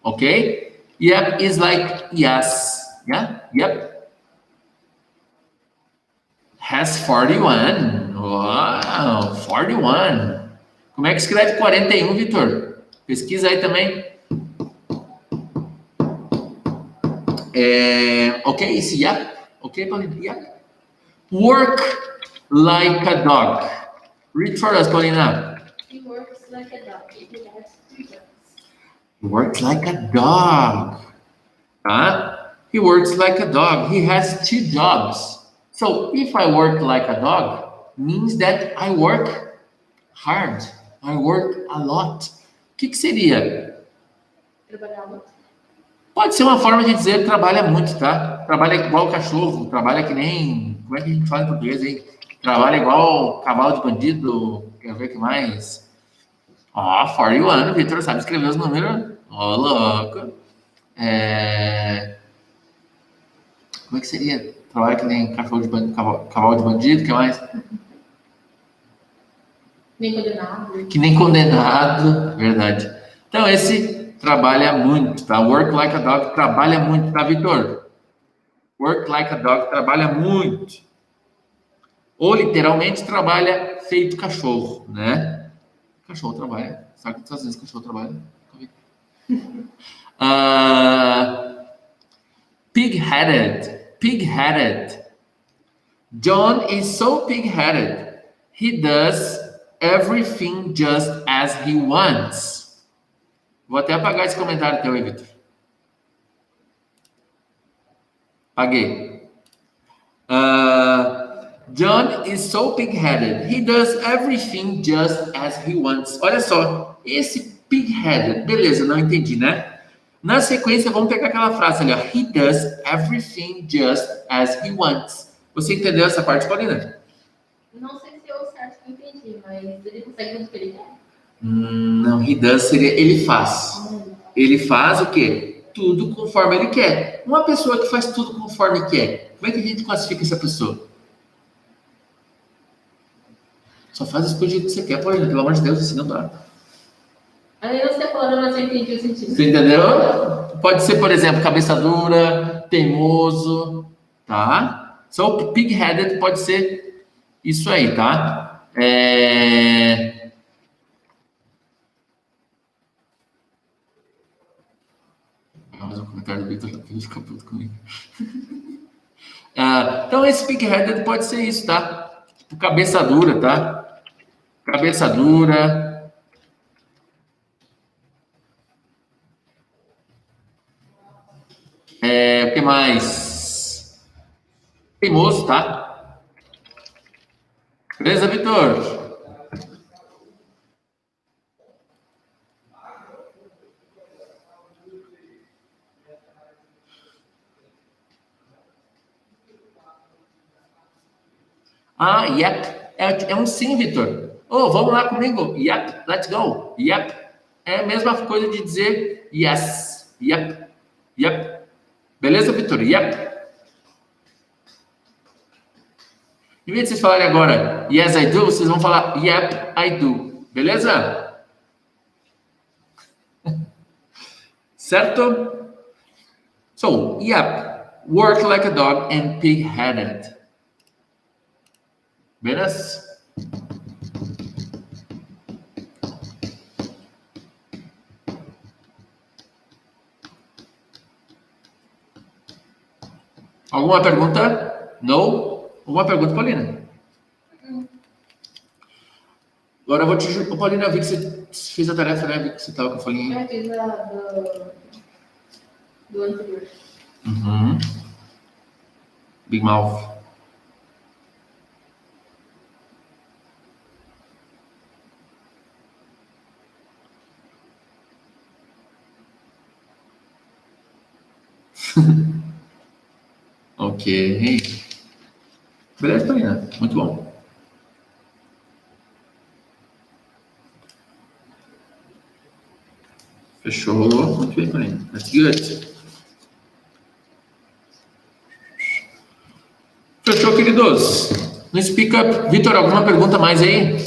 Okay? Yep is like yes. Yeah? Yep. Has 41. Wow, 41. Como é que escreve 41, Vitor? Pesquisa aí também. Ok, esse yep. Ok, Paulina? Yep. Work like a dog. Read for us, Paulina. He works like a dog. He has 2 jobs. He works like a dog. He works like a dog. He has 2 jobs. So if I work like a dog, means that I work hard. I work a lot. O que seria? Trabalhar muito. Pode ser uma forma de dizer trabalha muito, tá? Trabalha igual cachorro, trabalha que nem... Como é que a gente fala em português aí? Trabalha igual cavalo de bandido. Quer ver o que mais? 41, Vitor sabe escrever os números. Louco. Como é que seria? Trabalha que nem cavalo de bandido, o que mais? Nem condenado. Que nem condenado, verdade. Então, esse trabalha muito, tá? Work like a dog, trabalha muito, tá, Vitor? Work like a dog, trabalha muito. Ou, literalmente, trabalha feito cachorro, né? Cachorro trabalha. Sabe quantas vezes cachorro trabalha? Pig-headed. John is so pig-headed. He does everything just as he wants. Vou até apagar esse comentário teu aí, Vitor. Apaguei. John is so pig-headed. He does everything just as he wants. Olha só, esse pig-headed, beleza, não entendi, né? Na sequência, vamos pegar aquela frase ali, ó. He does everything just as he wants. Você entendeu essa parte, Paulina? Não sei se eu certo que entendi, mas ele consegue fazer o que ele quer. Não, he does seria ele faz. Ele faz o quê? Tudo conforme ele quer. Uma pessoa que faz tudo conforme quer, como é que a gente classifica essa pessoa? Só faz as coisas que você quer, Paulina, pelo amor de Deus, assim não dá. Aí eu sei falando, mas eu entendi o sentido. Você entendeu? Pode ser, por exemplo, cabeça dura, teimoso, tá? So, pig-headed pode ser isso aí, tá? Mais um comentário do Victor, ele fica puto comigo. Então, esse pig-headed pode ser isso, tá? Tipo, cabeça dura, tá? Cabeça dura. O que mais? Teimoso, tá? Beleza, Vitor? Yep. É um sim, Vitor. Oh, vamos lá comigo. Yep, let's go. Yep. É a mesma coisa de dizer yes. Yep. Yep. Beleza, Vitor? Yep. Em vez de vocês falarem agora yes, I do, vocês vão falar yep, I do. Beleza? Certo? So, yep. Work like a dog and pig-headed. Beleza? Alguma pergunta? Não? Alguma pergunta, Paulina? Agora eu vou te ajudar. Paulina, eu vi que você fez a tarefa, né? Vi que você estava com a folhinha. Eu fiz a do anterior. Uhum. Big Mouth. Ok. Beleza, Paulina. Muito bom. Fechou. Muito bem, Paulina. That's good. Fechou, queridos. No Speak Up. Vitor, alguma pergunta mais aí?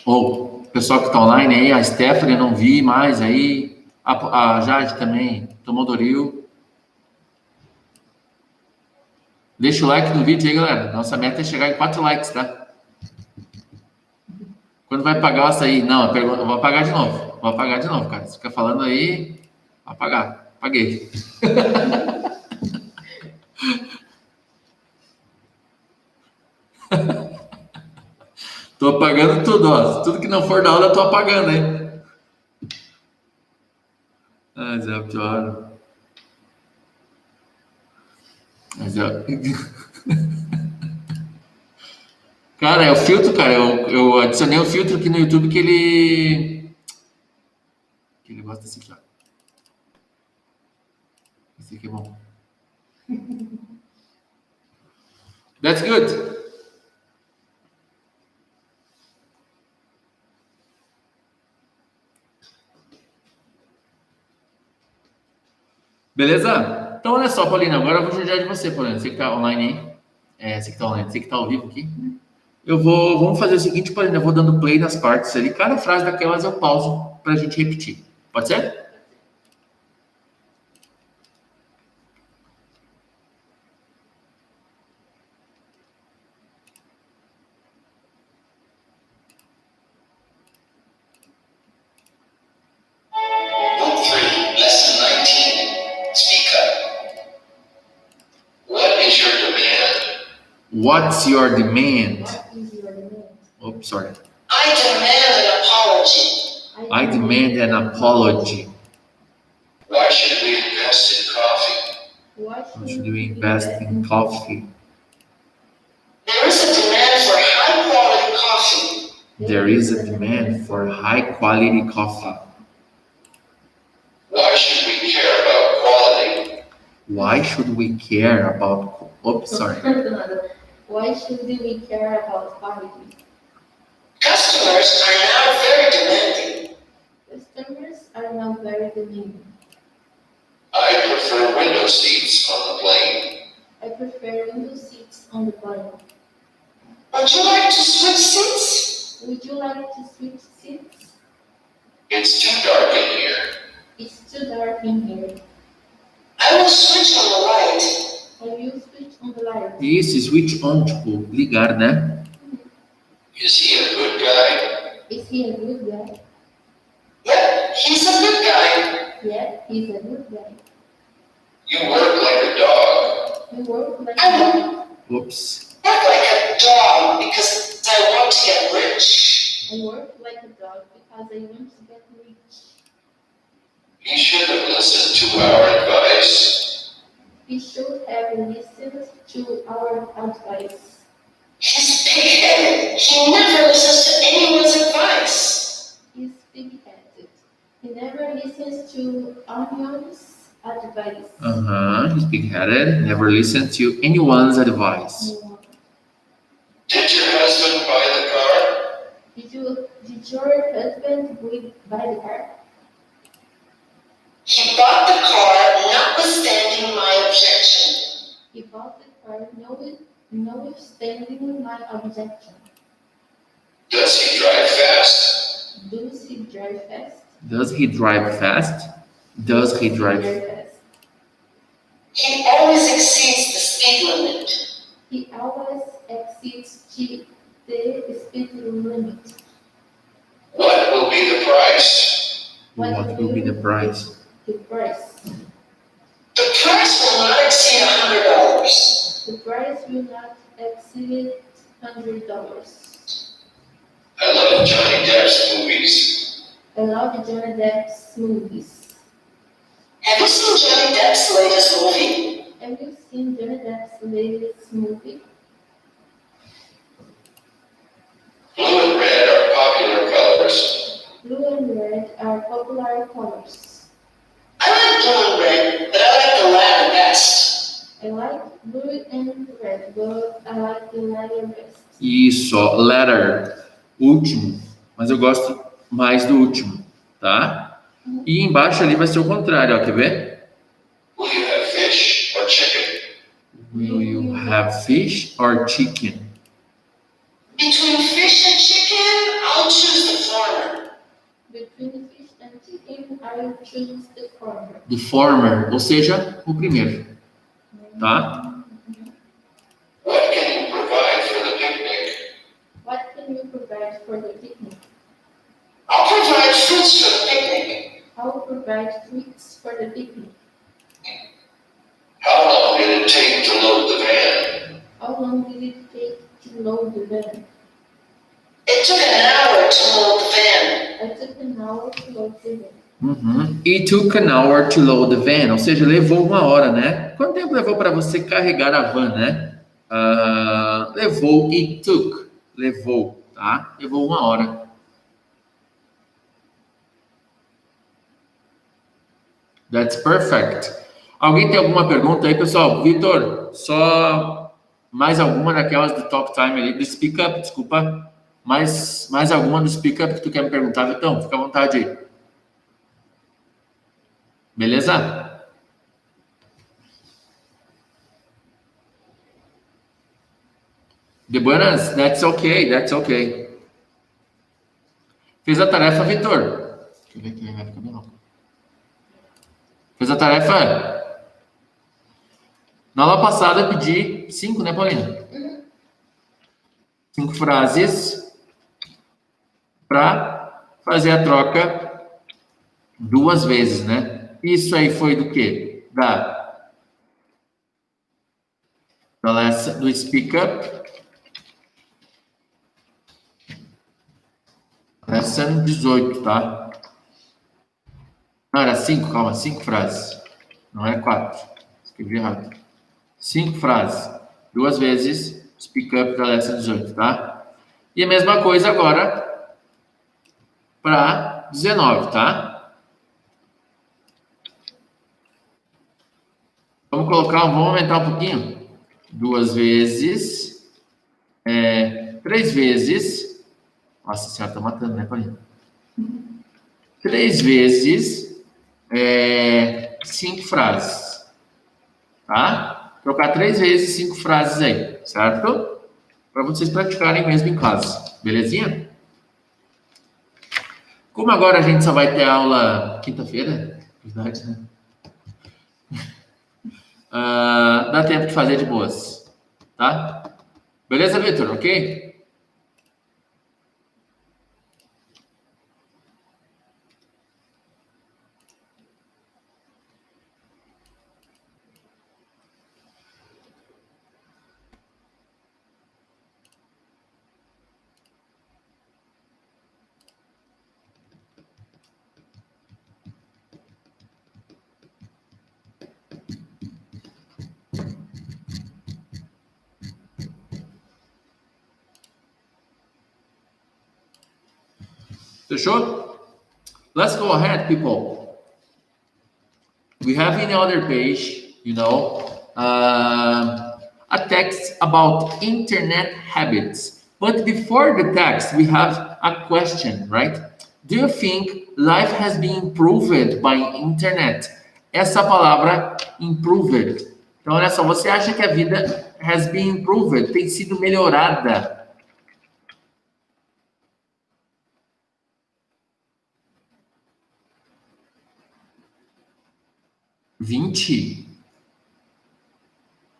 Ou o pessoal que está online aí, a Stephanie, eu não vi mais aí. A Jade também tomou Doril. Deixa o like no vídeo aí, galera. Nossa meta é chegar em 4 likes, tá? Quando vai pagar o açaí? Não, eu vou apagar de novo. Vou apagar de novo, cara. Você fica falando aí, vou apagar. Apaguei. Tô apagando tudo, ó. Tudo que não for da aula, eu tô apagando, hein? Mas é pior. Mas é... Cara, é o filtro, cara. Eu adicionei um filtro aqui no YouTube que ele gosta desse aqui, ó. Esse aqui é bom. That's good. Beleza? Então, olha só, Paulina. Agora eu vou judiar de você, Paulina. Você que tá online aí. Você que tá online. Você que tá ao vivo aqui. Vamos fazer o seguinte, Paulina. Eu vou dando play nas partes ali. Cada frase daquelas eu pauso pra gente repetir. Pode ser? Book 3, Lesson 19. Speak up. What is your demand? What's your demand? What is your demand? Oops, sorry. I demand an apology. I demand an apology. Why should we invest in coffee? Why Should we invest in coffee? There is a demand for high quality coffee. Why should we care about quality? Why should we care about... Oops, sorry. Why should we care about quality? Customers are now very demanding. Customers are now very demanding. I prefer window seats on the plane. I prefer window seats on the plane. Would you like to switch seats? Would you like to switch seats? It's too dark in here. It's too dark in here. I will switch on the light. I will switch on the light. E esse switch on, tipo, ligar, né? Is he a good guy? Is he a good guy? Yep, he's a good guy. Yeah, he's a good guy. You work like a dog. You work like I a work Oops. like a dog because I want to get rich. I work like a dog because I want to get rich. He should have listened to our advice. We should have listened to our advice. He's big-headed. He never listens to anyone's advice. He's big-headed. He never listens to anyone's advice. He's big-headed, never listens to anyone's advice. No. Did your husband buy the car? Did your husband buy the car? He bought the car notwithstanding my objection. He bought the car notwithstanding my objection. Does he drive fast? Does he drive fast? Does he drive fast? Does he drive... fast? He always exceeds the speed limit. He always exceeds the speed limit. What will be the price? What will be the price? The price. The price will not exceed $100. The price will not exceed $100. I love Johnny Depp's movies. I love Johnny Depp's movies. Have you seen Johnny Depp's latest movie? Have you seen Johnny Depp's latest movie? Blue and red are popular colors. Blue and red are popular colors. I like blue and red, but I like the latter best. I like blue and red, but I like the latter best. Isso, ó, letter, último, mas eu gosto mais do último, tá? E embaixo ali vai ser o contrário, ó, quer ver? Will you have fish or chicken? Will you have fish or chicken? Between fish and chicken, I'll choose the former. Between fish and chicken, I will choose the former. The former, ou seja, o primeiro, tá? What can you provide for the picnic? What can you provide for the picnic? I'll provide fruits for the picnic. I'll provide treats for the picnic. How long did it take to load the van? How long did it take to load the van? It took an hour to load the van. I took an hour to load the van. It took an hour to load the van, ou seja, levou uma hora, né? Quanto tempo levou para você carregar a van, né? Levou, it took, levou, tá? Levou uma hora. That's perfect. Alguém tem alguma pergunta aí, pessoal? Vitor, só mais alguma daquelas do talk time ali, do speak up, desculpa. Mais alguma do speak up que tu quer me perguntar, Vitão? Fica à vontade aí. Beleza? De buenas? That's okay, that's okay. Fez a tarefa, Vitor? Deixa eu ver aqui, vai ficar bem louco. Fez a tarefa? Na aula passada eu pedi 5, né, Paulina? 5 frases para fazer a troca 2 vezes, né? Isso aí foi do quê? Do Speak Up. Lesson 18, tá? Não, era 5, calma, 5 frases. Não é 4. Escrevi errado. 5 frases. 2 vezes, speak up da lesson 18, tá? E a mesma coisa agora para 19, tá? Vamos aumentar um pouquinho. 2 vezes, 3 vezes. Nossa senhora, tá matando, né, Paulinha? 3 vezes 5 frases, tá? Trocar 3 vezes 5 frases aí, certo? Para vocês praticarem mesmo em casa, belezinha? Como agora a gente só vai ter aula quinta-feira, verdade, né? Dá tempo de fazer de boas, tá? Beleza, Vitor? Ok? Fechou? Let's go ahead, people. We have in the other page, a text about internet habits. But before the text, we have a question, right? Do you think life has been improved by internet? Essa palavra, improved. Então, olha só, você acha que a vida has been improved, tem sido melhorada? $20?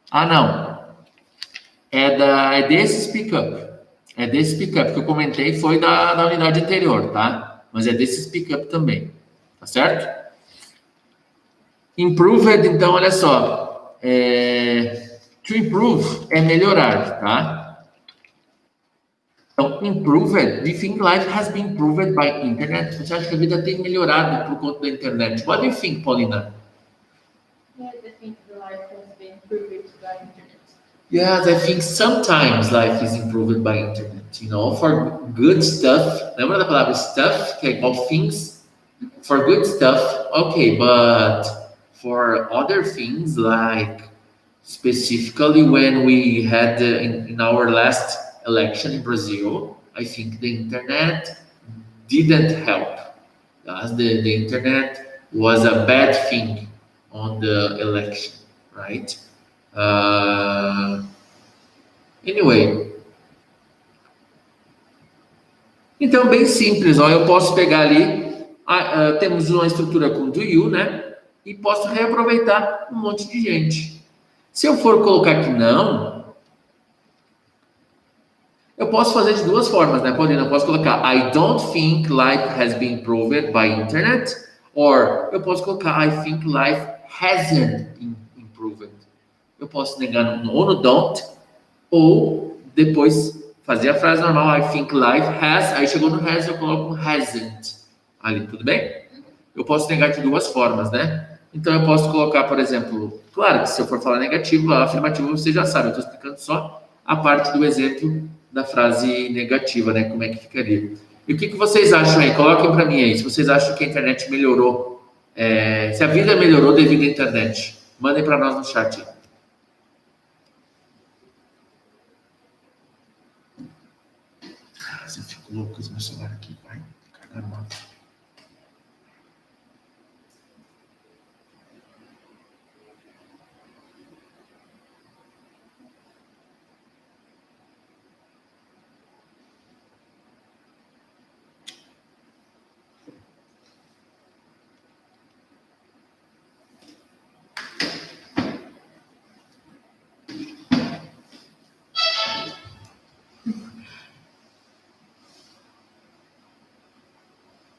Ah, não. É desse pick-up. É desse pick-up que eu comentei, foi da unidade anterior, tá? Mas é desse pick-up também. Tá certo? Improved, então, olha só. To improve é melhorar, tá? Então, improved, do you think life has been improved by internet? Você acha que a vida tem melhorado por conta da internet? What do you think, Paulina? Yes, I think the life has been improved by internet. Yes, I think sometimes life is improved by internet, for good stuff. Lembra da palavra stuff, que é igual things? For good stuff, okay, but for other things, like specifically when we had in our last election in Brazil, I think the internet didn't help. Yes, the internet was a bad thing on the election, right? Anyway. Então, bem simples, ó, eu posso pegar ali, temos uma estrutura com do you, né? E posso reaproveitar um monte de gente. Se eu for colocar que não, eu posso fazer de duas formas, né, Paulina? Eu posso colocar I don't think life has been improved by internet, or eu posso colocar I think life hasn't been improved. Eu posso negar ou no don't, ou depois fazer a frase normal, I think life has, aí chegou no has, eu coloco hasn't ali, tudo bem? Eu posso negar de duas formas, né? Então eu posso colocar, por exemplo, claro que se eu for falar negativo, afirmativo você já sabe, eu estou explicando só a parte do exemplo da frase negativa, né? Como é que ficaria. E o que vocês acham aí? Coloquem para mim aí, se vocês acham que a internet melhorou, se a vida melhorou devido à internet. Mandem para nós no chat. Eu fico louco com esse meu celular aqui, vai. Caramba.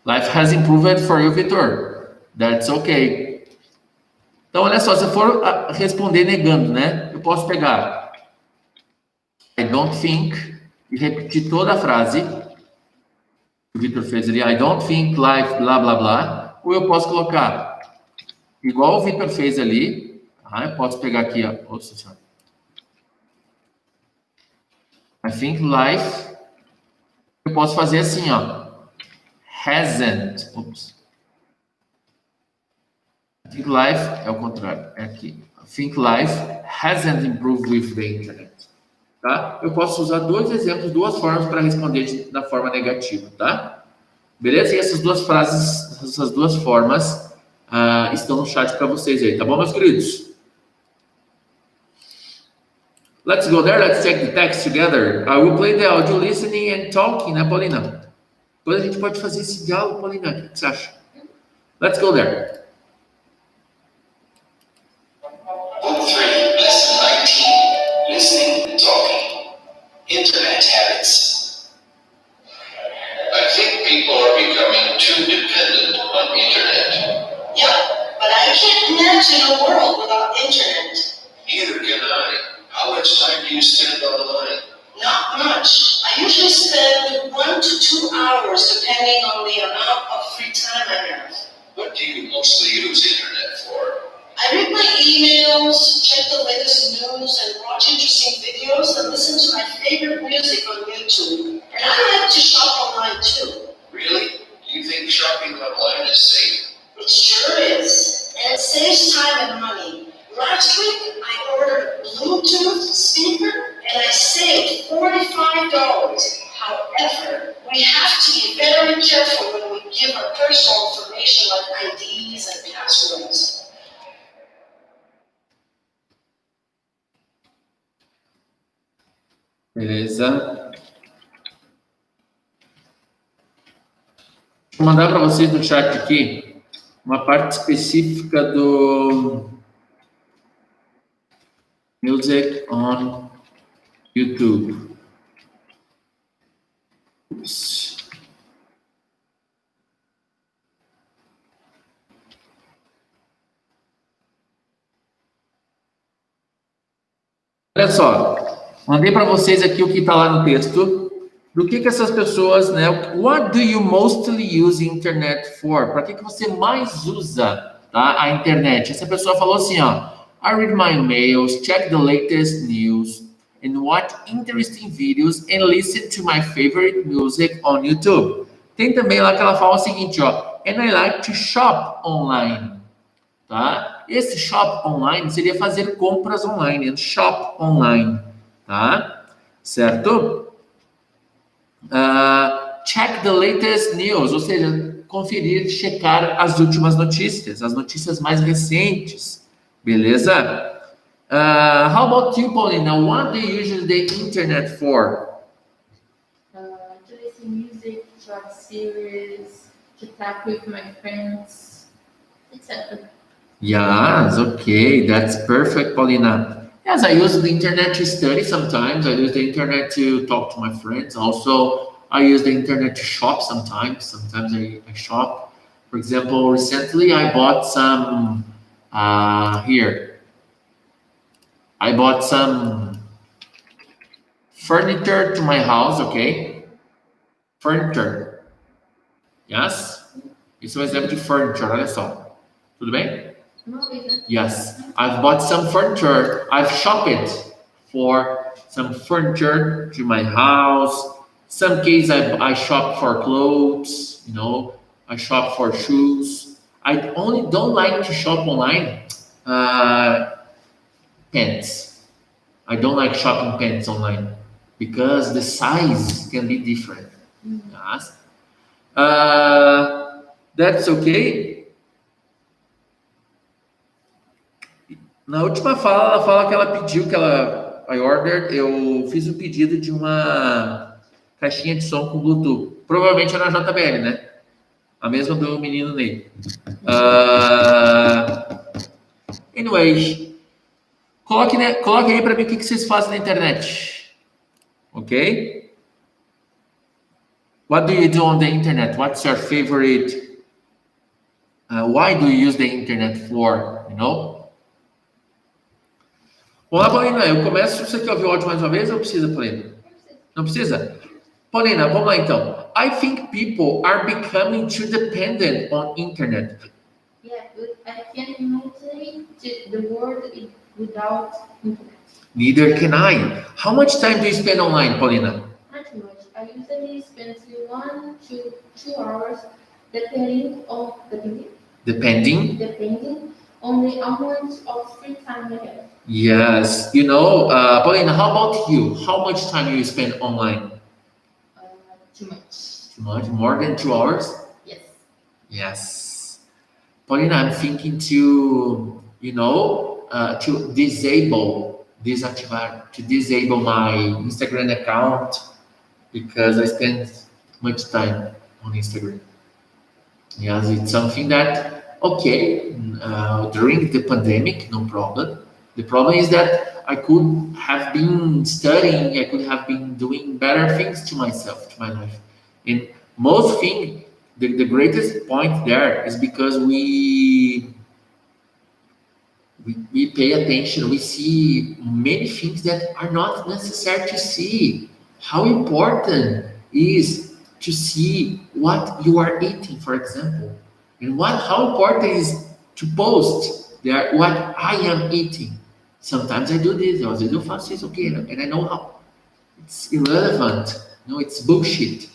Life has improved for you, Vitor. That's okay. Então, olha só, se eu for responder negando, né? Eu posso pegar I don't think e repetir toda a frase que o Vitor fez ali. I don't think life, blá, blá, blá. Ou eu posso colocar igual o Vitor fez ali. Eu posso pegar aqui, ó. Nossa senhora. I think life. Eu posso fazer assim, ó. hasn't. Oops. I think life é o contrário. É aqui. I think life hasn't improved with the internet. Tá? Eu posso usar dois exemplos, duas formas para responder da forma negativa, tá? Beleza? E essas duas frases, essas duas formas estão no chat para vocês aí, tá bom, meus queridos? Let's go there, let's check the text together. I will play the audio listening and talking, né, Paulina? Depois a gente pode fazer esse diálogo, Paulina. O que você acha? Let's go there. Book 3, Lesson 19, Listening and Talking. Internet Habits. I think people are becoming too dependent on internet. Yep, but I can't imagine a world without internet. Neither can I. How much time do you spend online? Not much. I usually spend 1 to 2 hours depending on the amount of free time I have. What do you mostly use internet for? I read my emails, check the latest news, and watch interesting videos, and listen to my favorite music on YouTube. And I like to shop online too. Really? Do you think shopping online is safe? It sure is. And it saves time and money. Last week, I ordered a Bluetooth speaker, and I saved $45. However, we have to be very careful when we give our personal information like IDs and passwords. Beleza. Vou mandar para vocês no chat aqui uma parte específica do Music on YouTube. Ups. Olha só, mandei para vocês aqui o que está lá no texto. Do que essas pessoas, né? What do you mostly use internet for? Para que você mais usa, tá, a internet? Essa pessoa falou assim, ó. I read my emails, check the latest news, and watch interesting videos and listen to my favorite music on YouTube. Tem também lá que ela fala o seguinte, ó. And I like to shop online. Tá? Esse shop online seria fazer compras online, shop online, tá? Certo? Check the latest news, ou seja, conferir, checar as últimas notícias, as notícias mais recentes, beleza? How about you, Paulina? What do you use the internet for? To listen music, to watch series, to talk with my friends, etc. Yes, okay, that's perfect, Paulina. Yes, I use the internet to study sometimes. I use the internet to talk to my friends. Also, I use the internet to shop sometimes. Sometimes I shop. For example, recently I bought some, here. I bought some furniture to my house, okay? Furniture. Yes? Esse é um exemplo de furniture, olha só. Tudo bem? Yes, I've bought some furniture. I've shopped for some furniture to my house. Some cases I shop for clothes, you know, I shop for shoes. I only don't like to shop online pants. I don't like shopping pants online because the size can be different. Yes. That's okay. Na última fala, ela fala que ela pediu que eu fiz um pedido de uma caixinha de som com Bluetooth. Provavelmente era na JBL, né? A mesma do menino Ney. Anyways, coloque aí para mim o que vocês fazem na internet. Ok? What do you do on the internet? What's your favorite? Why do you use the internet for? You know? Vamos lá, Paulina, eu começo. Você quer ouvir o áudio mais uma vez ou precisa, Paulina? Não precisa? Paulina, vamos lá então. I think people are becoming too dependent on internet. Yeah, but I can't imagine the world without internet. Neither can I. How much time do you spend online, Paulina? Not much. I usually spend 1 to 2 hours depending on Depending. on the amount of free time I have. Yes. Paulina, how about you? How much time you spend online? Too much. Too much? More than 2 hours? Yes. Yes. Paulina, I'm thinking to, to disable my Instagram account because I spend much time on Instagram. Yes, it's something that, okay, during the pandemic, no problem. The problem is that I could have been studying, I could have been doing better things to myself, to my life. And most thing, the greatest point there is because we pay attention, we see many things that are not necessary to see. How important is to see what you are eating, for example, and how important is to post there what I am eating. Sometimes I do this, I do fast this, okay, and I know how it's irrelevant, it's bullshit.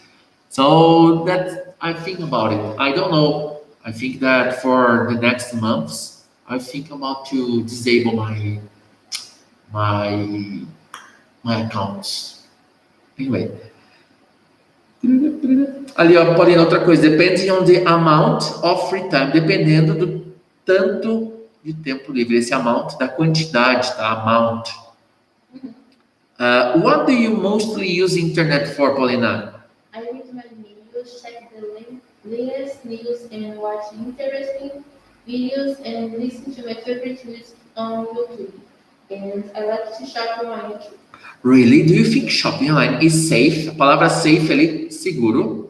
So that I think about it. I don't know. I think that for the next months, I think about to disable my my accounts. Anyway. Ali, ó, Paulina, outra coisa. Depende on the amount of free time. Dependendo do tanto de tempo livre. Esse amount, da quantidade, tá? Amount. What do you mostly use internet for, Paulina? I read my news, check the latest news, and watch interesting videos and listen to my favorite music on YouTube. And I like to shop on YouTube. Really? Do you think shopping online is safe? A palavra safe ali, seguro.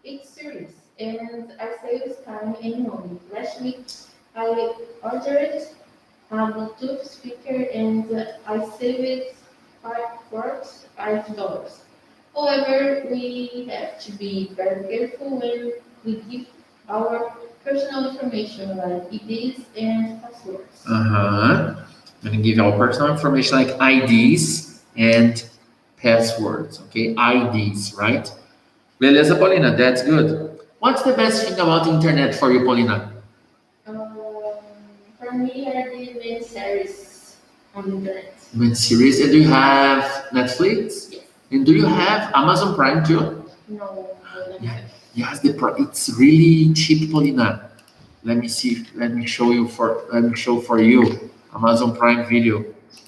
It's serious, and I save time and money. Last week, I ordered a Bluetooth speaker and I saved $5. However, we have to be very careful when we give our personal information like IDs and passwords. Gonna give our personal information like IDs and passwords, okay? IDs, right? Beleza, Paulina, that's good. What's the best thing about internet for you, Paulina? For me, I did many series on the internet. Many series, and do you have Netflix? Yes. And do you have Amazon Prime too? No, Yeah. Yes, it's really cheap, Paulina. Let me show for you Amazon Prime Video.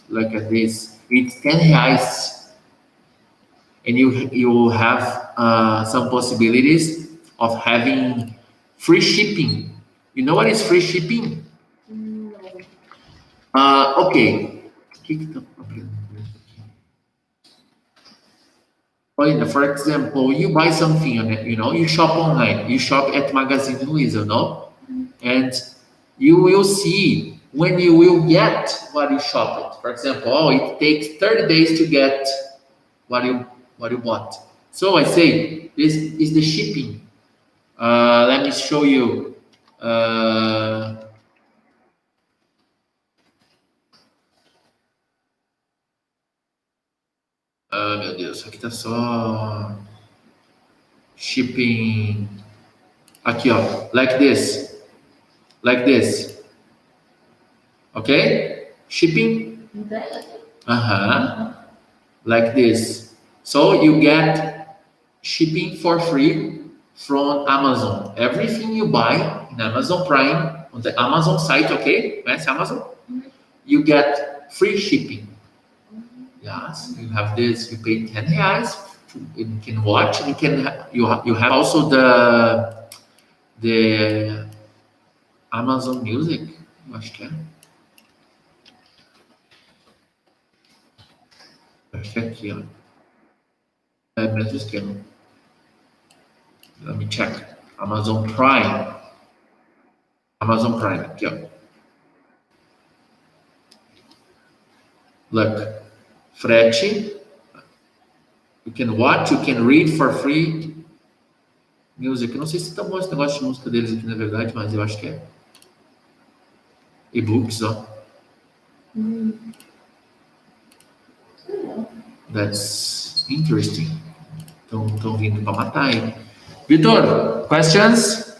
Look at this. It's 10 reais, and you have some possibilities of having free shipping. You know what is free shipping? No. Okay. For example, you buy something on it, you shop online, you shop at Magazine Luiza, and you will see when you will get what you shopped. For example, it takes 30 days to get what you bought. So I say this is the shipping. Let me show you. Meu Deus, aqui tá só shipping. Aqui, ó, like this, okay? Shipping. Like this. So you get shipping for free from Amazon. Everything you buy in Amazon Prime on the Amazon site, okay? That's Amazon. You get free shipping. Yes, you have this. You pay 10 reais. You can watch. You have also the Amazon Music. Eu acho que é. Acho que é aqui, ó. É o mesmo esquema. Let me check. Amazon Prime. Aqui, ó. Look. Frete. You can watch, you can read for free. Music. Eu não sei se tá bom esse negócio de música deles aqui, na verdade, mas eu acho que é. E-books, ó. That's interesting. Estão vindo para matar aí. Vitor, questions?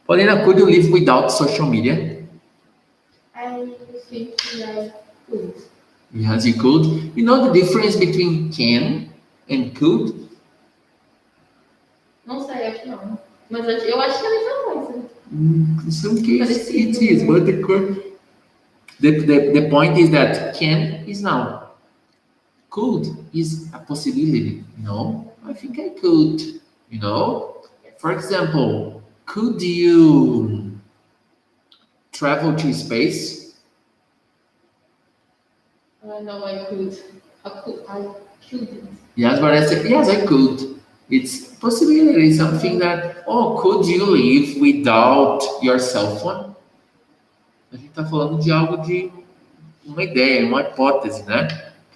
Paulina, could you live without social media? I think I could. Yes, you could. You know the difference between can and could? Não sei, acho que não. Mas eu acho que é a mesma coisa. In some cases it Parecido. is, but the point is that can is now. Could is a possibility. No, I think I could. You know, for example, could you travel to space? No, I could. I couldn't. Yes, but I said yes, I could. It's a possibility, something that, could you live without your cell phone? A gente está falando de algo de uma ideia, uma hipótese, né?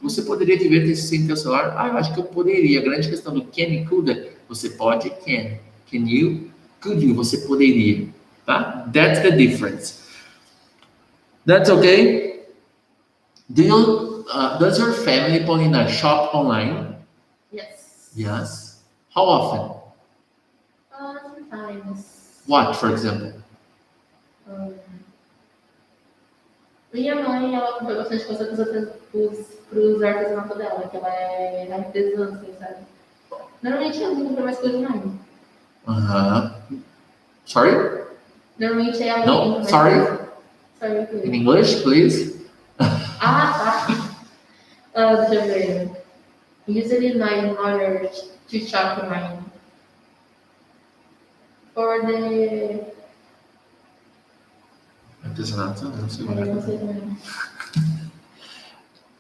Você poderia viver sem teu celular? Eu acho que eu poderia. A grande questão do can e could é, você pode, can. Can you? Could you? Você poderia. Tá? That's the difference. That's okay? Does your family, Paulina, shop online? Yes. Yes. How often? Sometimes. What, for example? Minha mãe, ela compra bastante coisa pros artesanatos dela, que ela é artesã, assim, sabe? Normalmente ela compra mais coisa online. Sorry? Normalmente ela No, compra mais sorry? coisa. Sorry, o In quê? English, please. Tá. Deixa eu ver. Usually my mother to shop online. For the... Artesanato, não sei. Eu não sei também.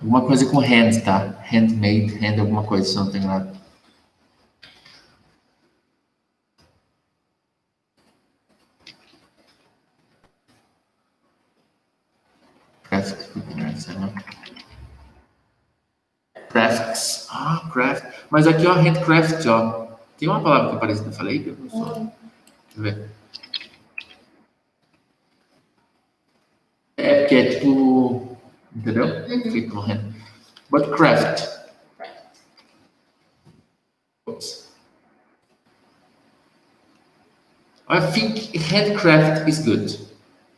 Alguma coisa com hand, tá? Handmade, hand alguma coisa, se não tem nada. Crafts. Craft. Mas aqui, ó, handcraft, ó. Tem uma palavra que é parecida, eu falei que eu não sou. Deixa eu ver. É, porque é tipo... Entendeu? Feito com hand. But craft. Oops. I think handcraft is good.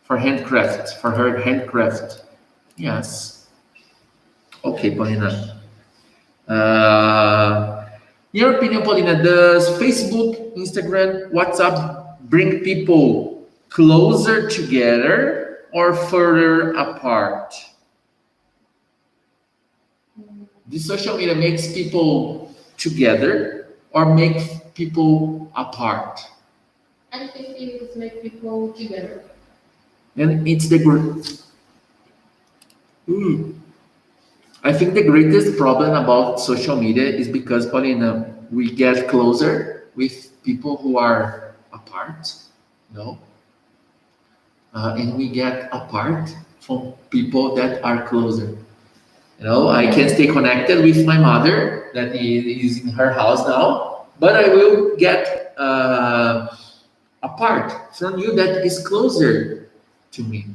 For handcraft. For her handcraft. Yes. Okay, Paulina. In your opinion, Paulina, does Facebook, Instagram, WhatsApp bring people closer together or further apart? This social media makes people together or makes people apart? I think it make people together. And it's the I think the greatest problem about social media is because, Paulina, we get closer with people who are apart, and we get apart from people that are closer. I can stay connected with my mother that is in her house now, but I will get apart from you that is closer to me.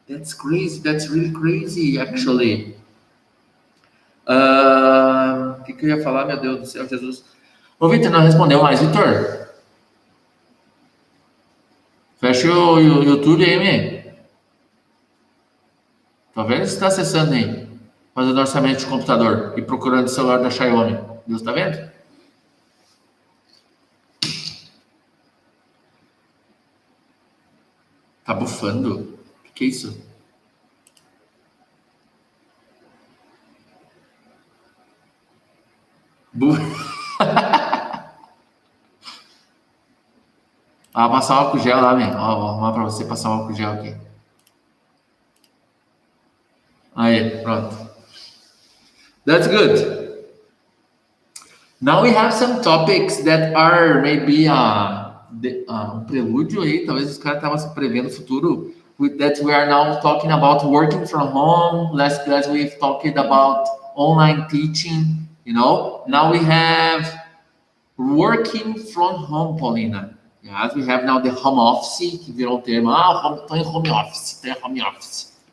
That's crazy. That's really crazy, actually. O que eu ia falar, meu Deus do céu, Jesus? Ô, Vitor, não respondeu mais. Vitor, fecha o YouTube aí, man. Tá vendo? Você tá acessando aí, fazendo orçamento de computador e procurando o celular da Xiaomi. Deus tá vendo? Tá bufando? O que é isso? Passar álcool gel lá, man. Ó, vou arrumar pra você passar o álcool gel aqui. Aí, pronto. That's good. Now we have some topics that are maybe prelúdio aí. Talvez os caras estavam se prevendo o futuro. With that, we are now talking about working from home. Last class we've talked about online teaching. Now we have working from home, Paulina. Yes, we have now the home office, que virou um termo. Estou em home office,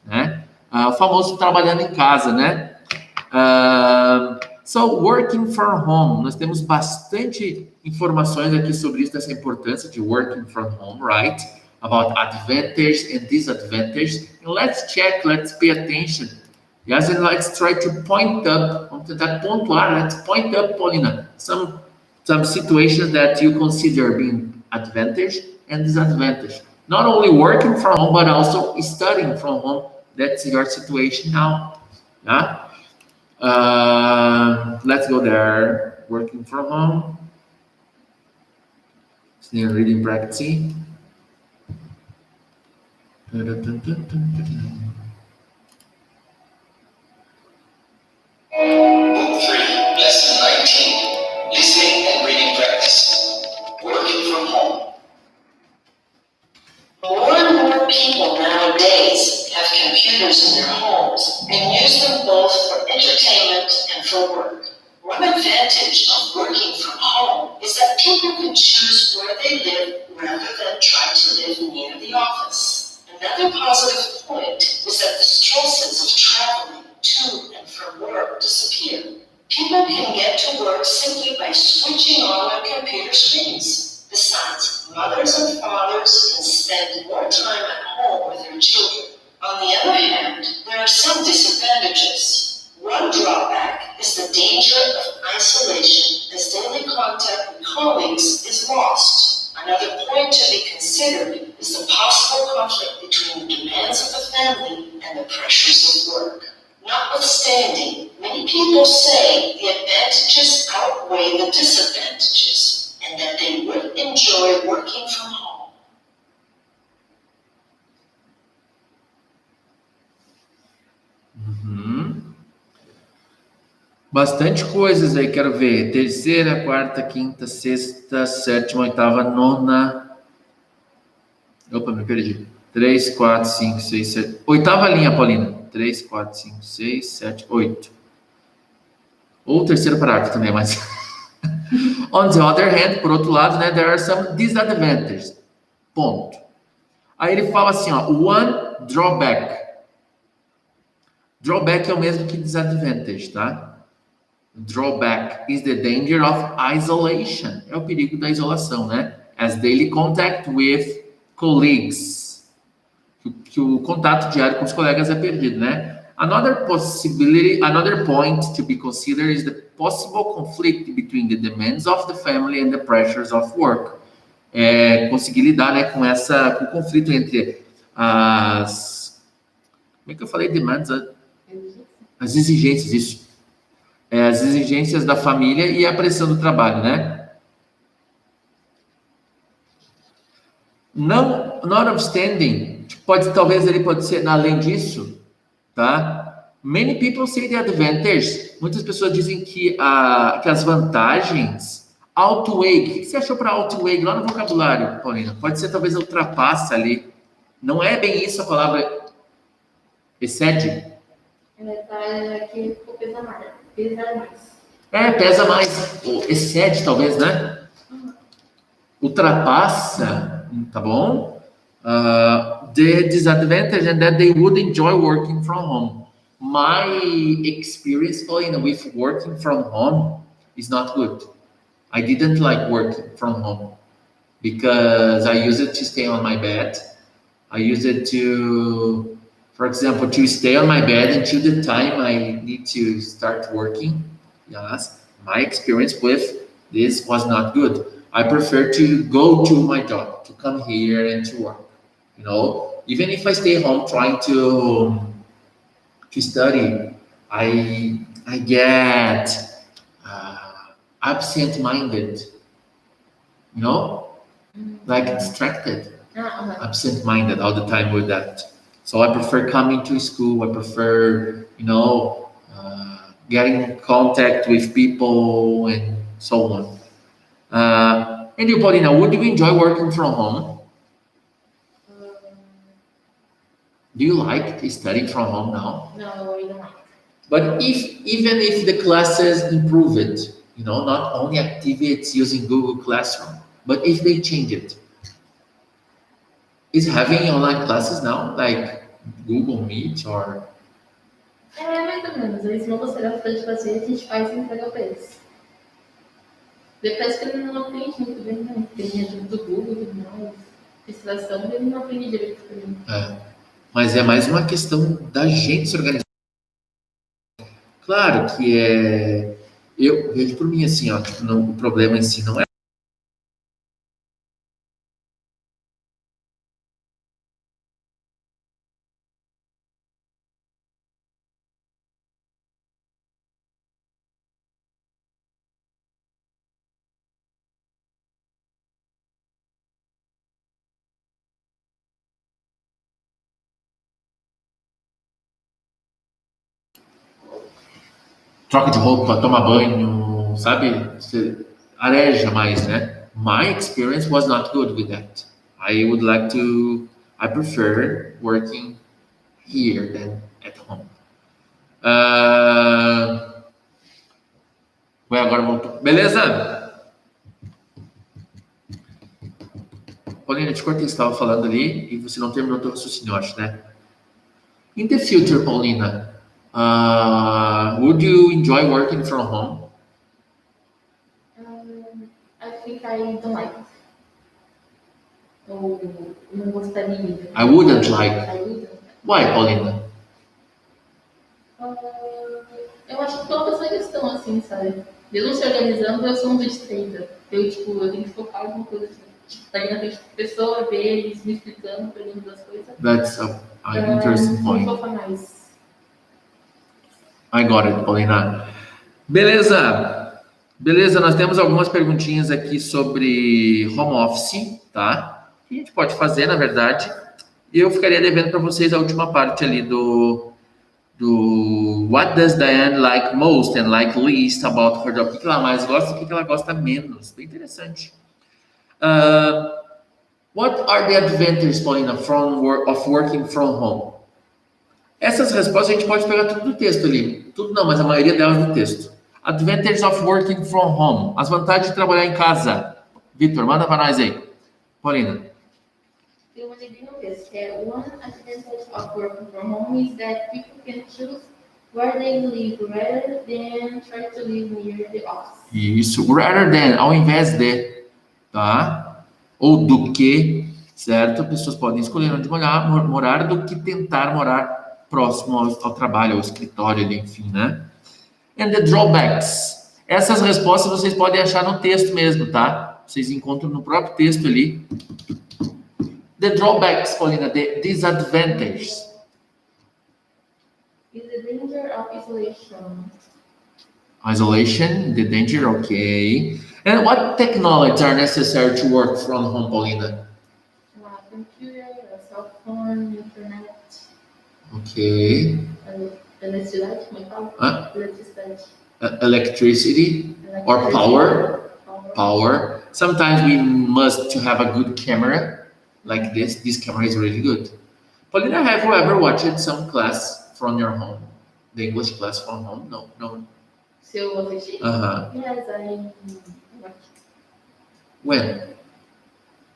né? O famoso trabalhando em casa, né? So, working from home. Nós temos bastante informações aqui sobre isso, dessa importância de working from home, right? About advantage and disadvantage. And let's check, let's pay attention. Yes, and let's try to point up. Vamos tentar pontuar. Let's point up, Paulina, some situations that you consider being advantage and disadvantage. Not only working from home, but also studying from home. That's your situation now. Yeah. Let's go there. Working from home. Listening, reading, practicing. Book 3, Lesson 19. Listening and reading practice. Working from home. More and more people nowadays have computers in their homes and use them both for entertainment and for work. One advantage of working from home is that people can choose where they live rather than try to live near the office. Another positive point is that the stresses of traveling to and from work disappear. People can get to work simply by switching on their computer screens. Besides, mothers and fathers can spend more time at home with their children. On the other hand, there are some disadvantages. One drawback is the danger of isolation as daily contact with colleagues is lost. Another point to be considered is the possible conflict between the demands of the family and the pressures of work. Notwithstanding, many people say the advantages outweigh the disadvantages and that they would enjoy working from home. Bastante coisas aí, quero ver. Terceira, quarta, quinta, sexta, sétima, oitava, nona. Opa, me perdi. 3, 4, 5, 6, 7. Oitava linha, Paulina. 3, 4, 5, 6, 7, 8. Ou o terceiro parágrafo também, mas... On the other hand, por outro lado, né, there are some disadvantages. Ponto. Aí ele fala assim, ó, one drawback. Drawback é o mesmo que disadvantage, tá? Drawback is the danger of isolation. É o perigo da isolação, né? As daily contact with colleagues. Que o contato diário com os colegas é perdido, né? Another point to be considered is the possible conflict between the demands of the family and the pressures of work. Conseguir lidar, né, com o conflito entre as... Como é que eu falei? Demands? As exigências, isso. As exigências da família e a pressão do trabalho, né? Notwithstanding, talvez ele pode ser além disso, tá? Many people say the advantage. Muitas pessoas dizem que as vantagens outweigh. O que você achou para outweigh lá no vocabulário, Paulina? Pode ser talvez ultrapassa ali. Não é bem isso a palavra excede? Que pesa mais. Pesa mais. Pesa mais. Excede, talvez, né? Ultrapassa, tá bom? The disadvantage and that they would enjoy working from home. My experience, Paulina, with working from home is not good. I didn't like working from home because I use it to stay on my bed. I use it to, for example, to stay on my bed until the time I need to start working. Yes, my experience with this was not good. I prefer to go to my job, to come here and to work. You know, even if I stay home trying to study, I get absent-minded. You know, like distracted. Absent-minded all the time with that. So I prefer coming to school. I prefer, getting in contact with people and so on. And you, Paulina, would you enjoy working from home? Do you like studying from home now? No, I don't like. But even if the classes improve it, not only activities using Google Classroom, but if they change it, is having online classes now, like Google Meet or É, mais ou menos. Eles não gostaram de fazer, a gente faz e entrega pra eles. Depois que ele não aprende muito bem, não. Tem ajuda do Google e tudo mais. Distração, ele não aprende direito também. Mas é mais uma questão da gente se organizar. Claro que eu vejo por mim assim, ó, tipo, o problema em si não é. Troca de roupa, toma banho, sabe? Você areja mais, né? My experience was not good with that. I prefer working here than at home. Ué, agora voltou. Beleza? Paulina, te cortei, você estava falando ali e você não terminou o teu raciocínio, eu acho, né? In the future, Paulina, would you enjoy working from home? I think I don't like it. Ou não gostaria. I wouldn't like. I wouldn't. Why, Paulina? Eu acho que toda essa questão, assim, sabe? Mesmo se organizando, eu sou um distraída. Eu tenho que focar em alguma coisa assim. Tipo, tá indo na frente da pessoa, ver eles me explicando, pegando das coisas. That's an interesting point. Não foca mais. I got it, Paulina. Beleza, nós temos algumas perguntinhas aqui sobre home office, tá? Que a gente pode fazer, na verdade. E eu ficaria devendo para vocês a última parte ali do What does Diane like most and like least about her job? O que ela mais gosta e o que ela gosta menos? Bem interessante. What are the advantages, Paulina, of working from home? Essas respostas a gente pode pegar tudo do texto ali. Tudo não, mas a maioria delas do texto. Advantages of working from home. As vantagens de trabalhar em casa. Vitor, manda para nós aí. Paulina. Tem uma ideia no texto, que é one advantage of working from home is that people can choose where they live rather than try to live near the office. Isso, rather than, ao invés de, tá? Ou do que, certo? Pessoas podem escolher onde morar do que tentar morar próximo ao trabalho, ao escritório ali, enfim, né? And the drawbacks. Essas respostas vocês podem achar no texto mesmo, tá? Vocês encontram no próprio texto ali. The drawbacks, Paulina, the disadvantages. Is the danger of isolation. Isolation, the danger, okay. And what technologies are necessary to work from home, Paulina? A computer, a cell phone, internet. Okay. Eletricidade, como é que fala? Eletricidade. Electricity or power. Sometimes we must to have a good camera like this. This camera is really good. Paulina, have you ever watched some class from your home? The English class from home? No. Se eu assistir? Yes, I watched. When?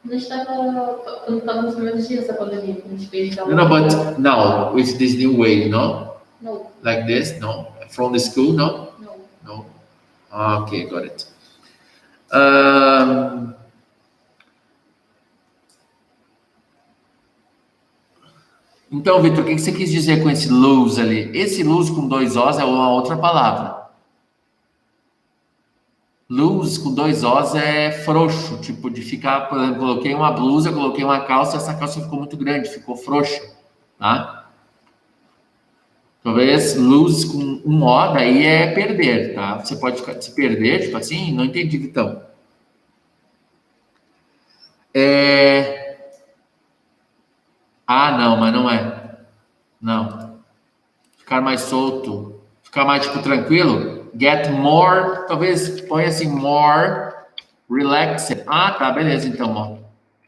Quando estava nos primeiros dias da pandemia, a gente fez aula. No, but now with this new way, no? No. Like this, no? From the school, no? No. Okay, got it. Então, Vitor, o que você quis dizer com esse lose ali? Esse lose com dois Os é uma outra palavra. Lose com dois Os é frouxo, tipo de ficar, por exemplo, coloquei uma blusa, coloquei uma calça, essa calça ficou muito grande, ficou frouxa, tá? Talvez lose com um O, daí é perder, tá? Você pode se perder, tipo assim, não entendi, Vitão. Não, mas não é. Não. Ficar mais solto, ficar mais, tipo, tranquilo. Get more, talvez põe assim, more relaxed. Tá, beleza, então, ó.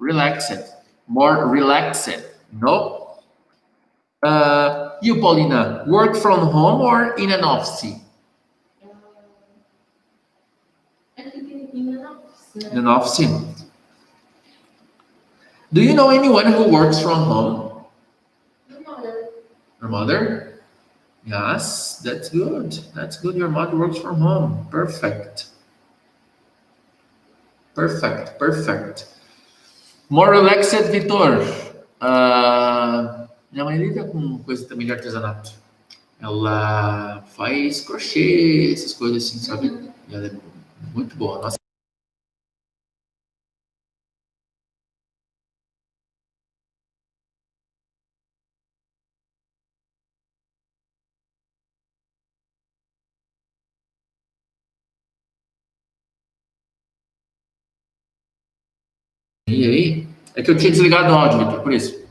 Relaxed. More relaxed. No? You, Paulina, work from home or in an office? I think in an office. In an office. Do you know anyone who works from home? Your mother. Your mother? Yes, that's good. That's good. Your mother works from home. Perfect. Perfect. Perfect. More relaxed, Vitor. Minha mãe lida com coisa também de artesanato. Ela faz crochê, essas coisas assim, sabe? E ela é muito boa. Nossa. E aí? É que eu tinha desligado o áudio, Vitor, por isso.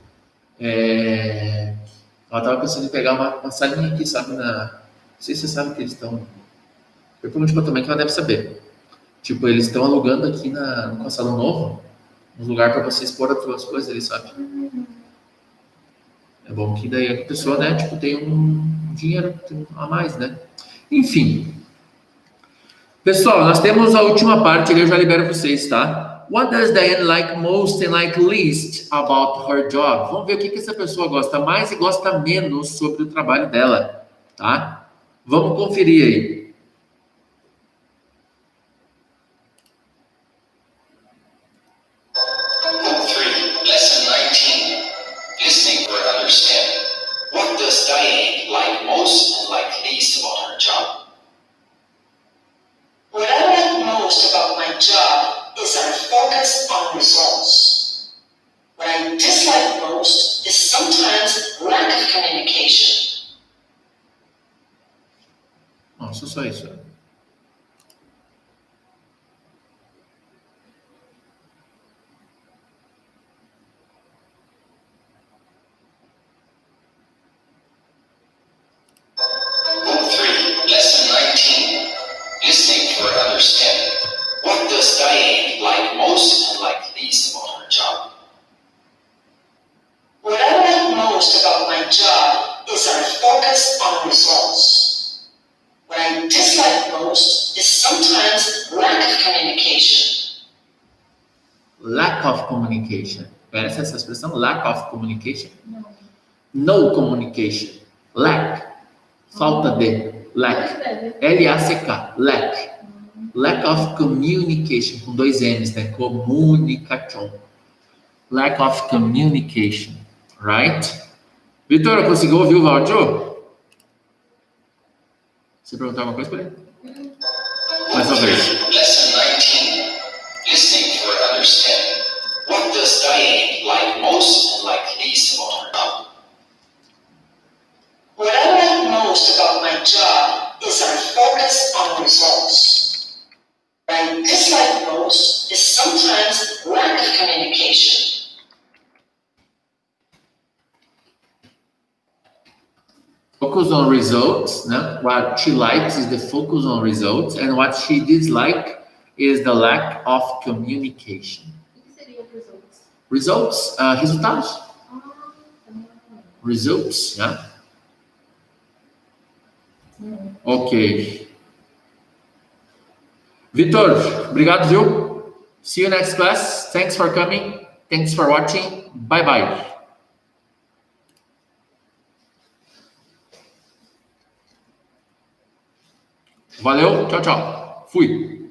Ela tava pensando em pegar uma salinha aqui, sabe? Não sei se você sabe que eles estão. Eu pergunto pra também que ela deve saber. Tipo, eles estão alugando aqui no Calçadão Novo um lugar para você expor as suas coisas ali, sabe? É bom que daí a pessoa, né, tipo, tem um dinheiro a mais, né? Enfim. Pessoal, nós temos a última parte ali, eu já libero vocês, tá? What does Diane like most and like least about her job? Vamos ver o que essa pessoa gosta mais e gosta menos sobre o trabalho dela, tá? Vamos conferir aí. Book 3, Lesson 19. Listening for understanding. What does Diane like most and like least about her job? What I like most about my job is our focus on results. What I dislike most is sometimes lack of communication. Nossa, só isso. Book 3, Lesson 19. Listening for understanding. What does Diane like most and like least about her job? What I like most about my job is our focus on results. What I dislike most is sometimes lack of communication. Lack of communication. Conhece essa expressão? Lack of communication? Não. No communication. Lack. Falta de. Lack. L-A-C-K. Lack. Lack of communication. Com 2 N's, né? Comunicação. Lack of communication. Right? Vitor, conseguiu ouvir o áudio? Você perguntou alguma coisa para ele? Mais uma vez. Lesson 19. Listening for understanding. What does Diane like most and like least about her job? What I like most about my job is our focus on results. What I dislike most is sometimes lack of communication. Focus on results, né? What she likes is the focus on results, and what she dislike is the lack of communication. O que seria os results? Results, resultados. Results, né? Ok. Vitor, obrigado, viu? See you next class. Thanks for coming. Thanks for watching. Bye bye. Valeu, tchau, tchau. Fui.